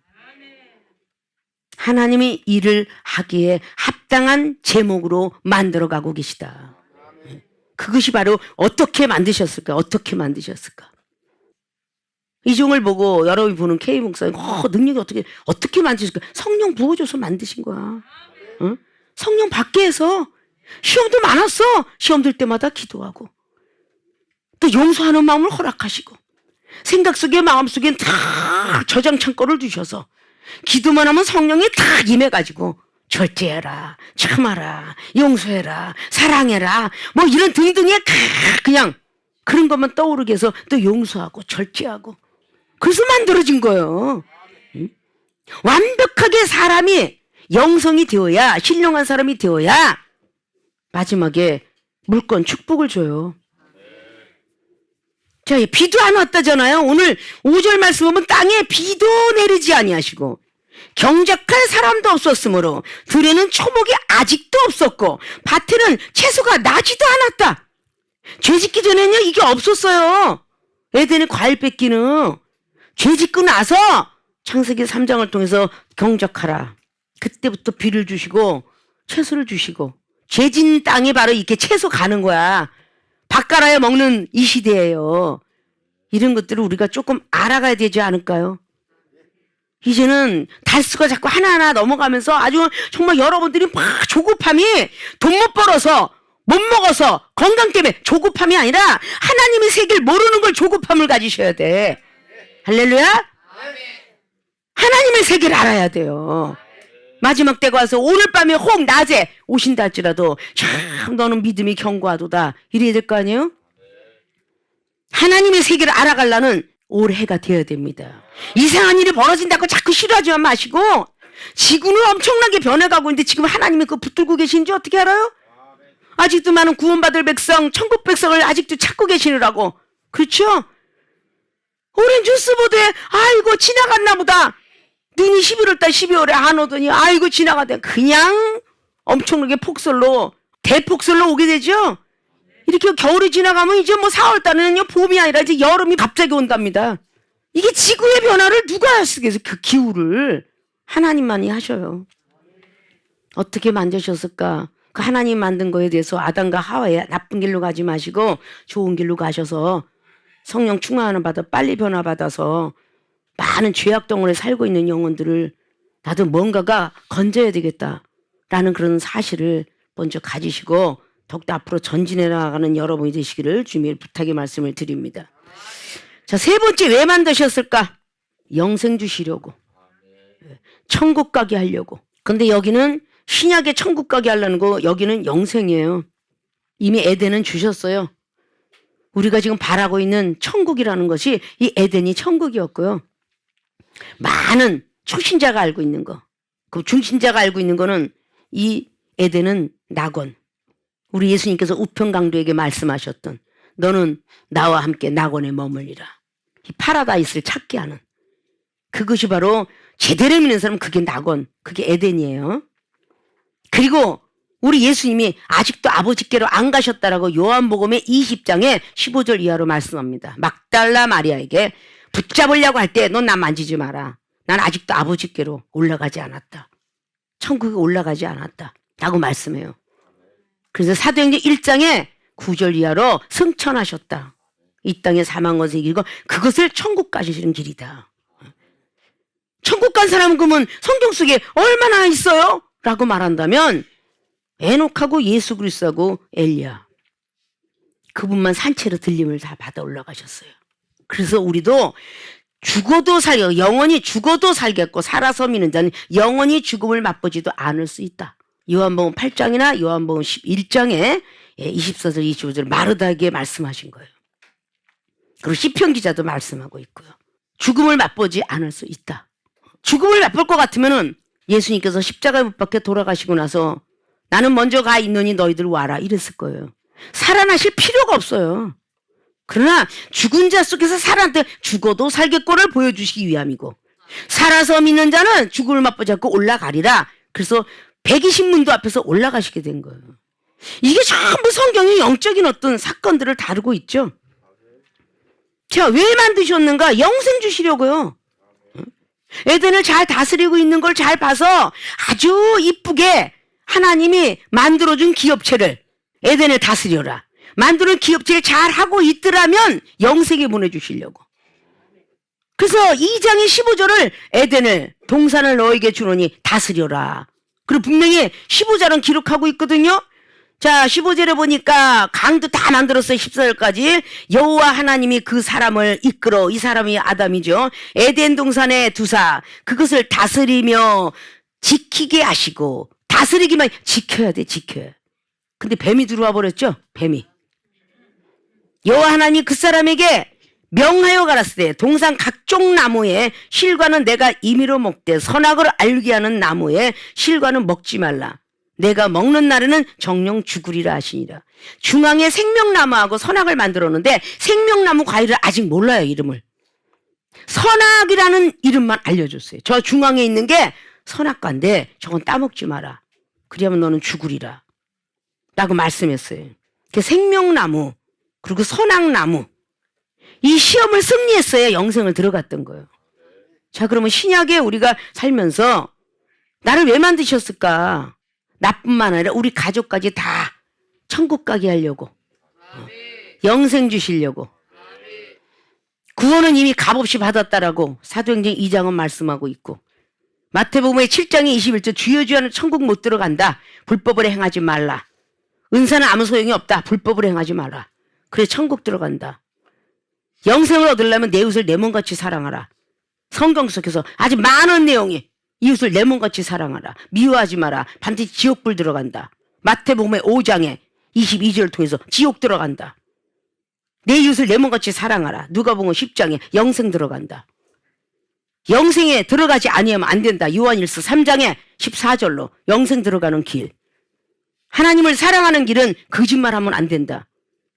하나님이 일을 하기에 합당한 제목으로 만들어가고 계시다. 그것이 바로 어떻게 만드셨을까? 어떻게 만드셨을까? 이 종을 보고 여러분이 보는 K 목사님, 능력이 어떻게 만드실까? 성령 부어줘서 만드신 거야. 응? 성령 밖에서 시험도 많았어. 시험 들 때마다 기도하고 또 용서하는 마음을 허락하시고 생각 속에 마음 속엔 다 저장 창고를 두셔서 기도만 하면 성령이 다 임해가지고 절제해라, 참아라, 용서해라, 사랑해라, 뭐 이런 등등의 그냥 그런 것만 떠오르게 해서 또 용서하고 절제하고 그래서 만들어진 거예요. 완벽하게 사람이 영성이 되어야, 신령한 사람이 되어야 마지막에 물권 축복을 줘요. 자, 비도 안 왔다잖아요. 오늘 5절 말씀 보면 땅에 비도 내리지 아니하시고 경작할 사람도 없었으므로 들에는 초목이 아직도 없었고 밭에는 채소가 나지도 않았다. 죄 짓기 전에는요 이게 없었어요. 에덴의 과일 뺏기는. 죄 짓고 나서 창세기 3장을 통해서 경작하라. 그때부터 비를 주시고 채소를 주시고 죄 짓는 땅에 바로 이렇게 채소 가는 거야. 밥 갈아야 먹는 이 시대예요. 이런 것들을 우리가 조금 알아가야 되지 않을까요? 이제는 달수가 자꾸 하나하나 넘어가면서 아주 정말 여러분들이 막 조급함이 돈 못 벌어서 못 먹어서 건강 때문에 조급함이 아니라 하나님의 세계를 모르는 걸 조급함을 가지셔야 돼. 할렐루야? 하나님의 세계를 알아야 돼요. 마지막 때가 와서 오늘 밤에 혹 낮에 오신다 할지라도 참 너는 믿음이 견고하도다 이래야 될 거 아니에요? 하나님의 세계를 알아가려는 올해가 되어야 됩니다. 이상한 일이 벌어진다고 자꾸 싫어하지 마시고 지구는 엄청나게 변해가고 있는데 지금 하나님이 그거 붙들고 계신지 어떻게 알아요? 아직도 많은 구원받을 백성, 천국 백성을 아직도 찾고 계시느라고. 그렇죠? 오랜 뉴스 보도에 아이고 지나갔나 보다. 눈이 11월달 12월에 안 오더니 아이고 지나가대. 그냥 엄청나게 폭설로 대폭설로 오게 되죠. 이렇게 겨울이 지나가면 이제 뭐 4월달에는요 봄이 아니라 이제 여름이 갑자기 온답니다. 이게 지구의 변화를 누가 쓰겠어요? 그 기후를 하나님만이 하셔요. 어떻게 만드셨을까? 그 하나님 만든 거에 대해서 아담과 하와의 나쁜 길로 가지 마시고 좋은 길로 가셔서 성령 충만하는 받아 빨리 변화받아서 많은 죄악 덩어리에 살고 있는 영혼들을 나도 뭔가가 건져야 되겠다라는 그런 사실을 먼저 가지시고 더욱더 앞으로 전진해 나가는 여러분이 되시기를 주님의 부탁의 말씀을 드립니다. 자, 세 번째 왜 만드셨을까? 영생 주시려고. 천국 가게 하려고. 근데 여기는 신약의 천국 가게 하려는 거 여기는 영생이에요. 이미 에덴은 주셨어요. 우리가 지금 바라고 있는 천국이라는 것이 이 에덴이 천국이었고요. 많은 초신자가 알고 있는 거, 그 중신자가 알고 있는 거는 이 에덴은 낙원. 우리 예수님께서 우편강도에게 말씀하셨던 너는 나와 함께 낙원에 머물리라. 이 파라다이스를 찾게 하는 그것이 바로 제대로 믿는 사람은 그게 낙원, 그게 에덴이에요. 그리고 우리 예수님이 아직도 아버지께로 안 가셨다라고 요한복음의 20장에 15절 이하로 말씀합니다. 막달라 마리아에게 붙잡으려고 할 때 넌 나 만지지 마라. 난 아직도 아버지께로 올라가지 않았다. 천국에 올라가지 않았다. 라고 말씀해요. 그래서 사도행전 1장에 9절 이하로 승천하셨다. 이 땅에 사망 것을 이기고 그것을 천국 가시는 길이다. 천국 간 사람은 그러면 성경 속에 얼마나 있어요? 라고 말한다면 에녹하고 예수 그리스도하고 엘리야 그분만 산채로 들림을 다 받아 올라가셨어요. 그래서 우리도 죽어도 살려 영원히 죽어도 살겠고 살아서 믿는 자는 영원히 죽음을 맛보지도 않을 수 있다. 요한복음 8장이나 요한복음 11장에 24절 25절 마르다에게 말씀하신 거예요. 그리고 시편 기자도 말씀하고 있고요. 죽음을 맛보지 않을 수 있다. 죽음을 맛볼 것 같으면은 예수님께서 십자가에 못 박혀 돌아가시고 나서 나는 먼저 가 있노니 너희들 와라 이랬을 거예요. 살아나실 필요가 없어요. 그러나 죽은 자 속에서 살아났다 죽어도 살겠거를 보여주시기 위함이고 살아서 믿는 자는 죽음을 맛보지 않고 올라가리라. 그래서 120문도 앞에서 올라가시게 된 거예요. 이게 전부 성경이 영적인 어떤 사건들을 다루고 있죠. 자, 왜 만드셨는가? 영생 주시려고요. 에덴을 잘 다스리고 있는 걸 잘 봐서 아주 이쁘게 하나님이 만들어준 기업체를 에덴을 다스려라. 만드는 기업체를 잘 하고 있더라면 영생에 보내주시려고. 그래서 2장의 15절을 에덴을 동산을 너에게 주노니 다스려라. 그리고 분명히 15절은 기록하고 있거든요. 자, 15절에 보니까 강도 다 만들었어요. 14절까지. 여호와 하나님이 그 사람을 이끌어, 이 사람이 아담이죠. 에덴 동산에 두사 그것을 다스리며 지키게 하시고, 다스리기만 지켜야 돼, 지켜야. 근데 뱀이 들어와 버렸죠. 뱀이. 여호와 하나님이 그 사람에게 명하여 가라사대 동산 각종 나무의 실과는 내가 임의로 먹되 선악을 알게 하는 나무의 실과는 먹지 말라. 내가 먹는 날에는 정령 죽으리라 하시니라. 중앙에 생명나무하고 선악을 만들었는데 생명나무 과일을 아직 몰라요, 이름을. 선악이라는 이름만 알려줬어요. 저 중앙에 있는 게 선악과인데 저건 따먹지 마라. 그러면 너는 죽으리라 라고 말씀했어요. 그 생명나무 그리고 선악나무 이 시험을 승리했어야 영생을 들어갔던 거예요. 자, 그러면 신약에 우리가 살면서 나를 왜 만드셨을까? 나뿐만 아니라 우리 가족까지 다 천국 가게 하려고, 영생 주시려고. 구원은 이미 값없이 받았다라고 사도행전 2장은 말씀하고 있고, 마태복음의 7장의 21절 주여 주여 하는 천국 못 들어간다. 불법을 행하지 말라. 은사는 아무 소용이 없다. 불법을 행하지 마라. 그래 천국 들어간다. 영생을 얻으려면 내 이웃을 내 몸같이 사랑하라. 성경 속에서 아주 많은 내용이 이웃을 내 몸같이 사랑하라. 미워하지 마라. 반드시 지옥불 들어간다. 마태복음의 5장에 22절 통해서 지옥 들어간다. 내 이웃을 내 몸같이 사랑하라. 누가복음 10장에 영생 들어간다. 영생에 들어가지 아니하면 안 된다. 요한일서 3장에 14절로 영생 들어가는 길. 하나님을 사랑하는 길은 거짓말하면 안 된다.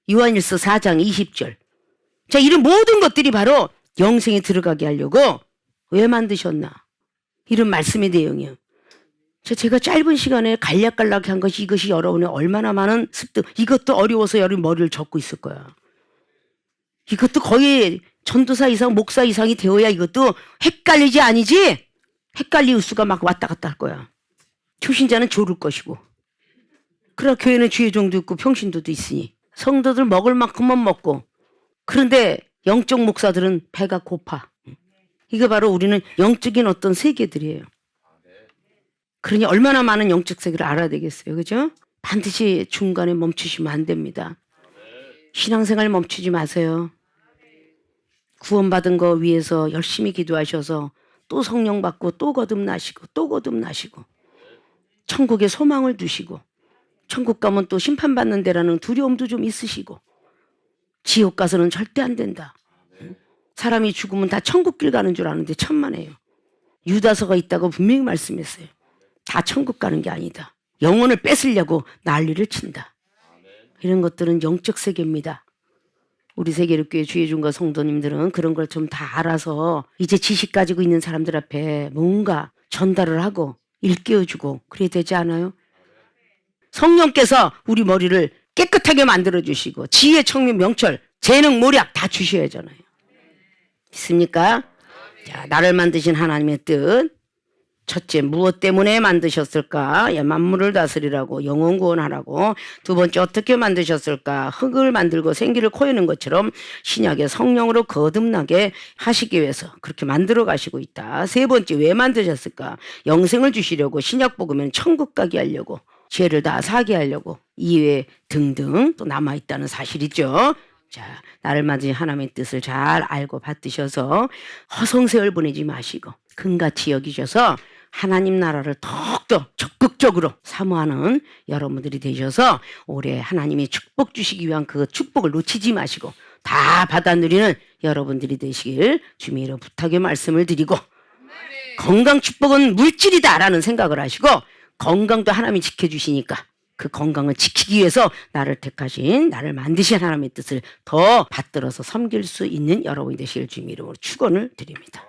요한일서 4장 20절. 자, 이런 모든 것들이 바로 영생에 들어가게 하려고 왜 만드셨나? 이런 말씀의 내용이에요. 제가 짧은 시간에 간략간략히 한 것이 이것이 여러분의 얼마나 많은 습득, 이것도 어려워서 여러분 머리를 젓고 있을 거야. 이것도 거의 전도사 이상, 목사 이상이 되어야 이것도 헷갈리지 아니지? 헷갈릴 수가 막 왔다 갔다 할 거야. 초신자는 조를 것이고. 그러나 교회는 주의 종도 있고 평신도도 있으니 성도들 먹을 만큼만 먹고, 그런데 영적 목사들은 배가 고파. 이게 바로 우리는 영적인 어떤 세계들이에요. 그러니 얼마나 많은 영적 세계를 알아야 되겠어요. 그죠? 반드시 중간에 멈추시면 안 됩니다. 신앙생활 멈추지 마세요. 구원받은 거 위해서 열심히 기도하셔서 또 성령 받고 또 거듭나시고 또 거듭나시고 천국에 소망을 두시고 천국 가면 또 심판받는 데라는 두려움도 좀 있으시고 지옥 가서는 절대 안 된다. 사람이 죽으면 다 천국길 가는 줄 아는데 천만에요. 유다서가 있다고 분명히 말씀했어요. 다 천국 가는 게 아니다. 영혼을 뺏으려고 난리를 친다. 이런 것들은 영적 세계입니다. 우리 세계력교회 주의중과 성도님들은 그런 걸 좀 다 알아서 이제 지식 가지고 있는 사람들 앞에 뭔가 전달을 하고 일깨워주고 그래야 되지 않아요? 성령께서 우리 머리를 깨끗하게 만들어주시고 지혜, 청명, 명철, 재능, 모략 다 주셔야 하잖아요. 있습니까? 자, 나를 만드신 하나님의 뜻. 첫째, 무엇 때문에 만드셨을까? 만물을 다스리라고, 영혼 구원하라고. 두 번째, 어떻게 만드셨을까? 흙을 만들고 생기를 코여는 것처럼 신약의 성령으로 거듭나게 하시기 위해서 그렇게 만들어 가시고 있다. 세 번째, 왜 만드셨을까? 영생을 주시려고, 신약 복음에는 천국 가게 하려고, 죄를 다 사게 하려고, 이외 등등 또 남아있다는 사실이죠. 자, 나를 만드신 하나님의 뜻을 잘 알고 받드셔서 허송세월 보내지 마시고 금같이 여기셔서 하나님 나라를 더욱더 적극적으로 사모하는 여러분들이 되셔서 올해 하나님이 축복 주시기 위한 그 축복을 놓치지 마시고 다 받아 누리는 여러분들이 되시길 주님으로 부탁의 말씀을 드리고, 건강 축복은 물질이다라는 생각을 하시고 건강도 하나님이 지켜주시니까 그 건강을 지키기 위해서 나를 택하신, 나를 만드신 하나님의 뜻을 더 받들어서 섬길 수 있는 여러분이 되실 주님 이름으로 축원을 드립니다.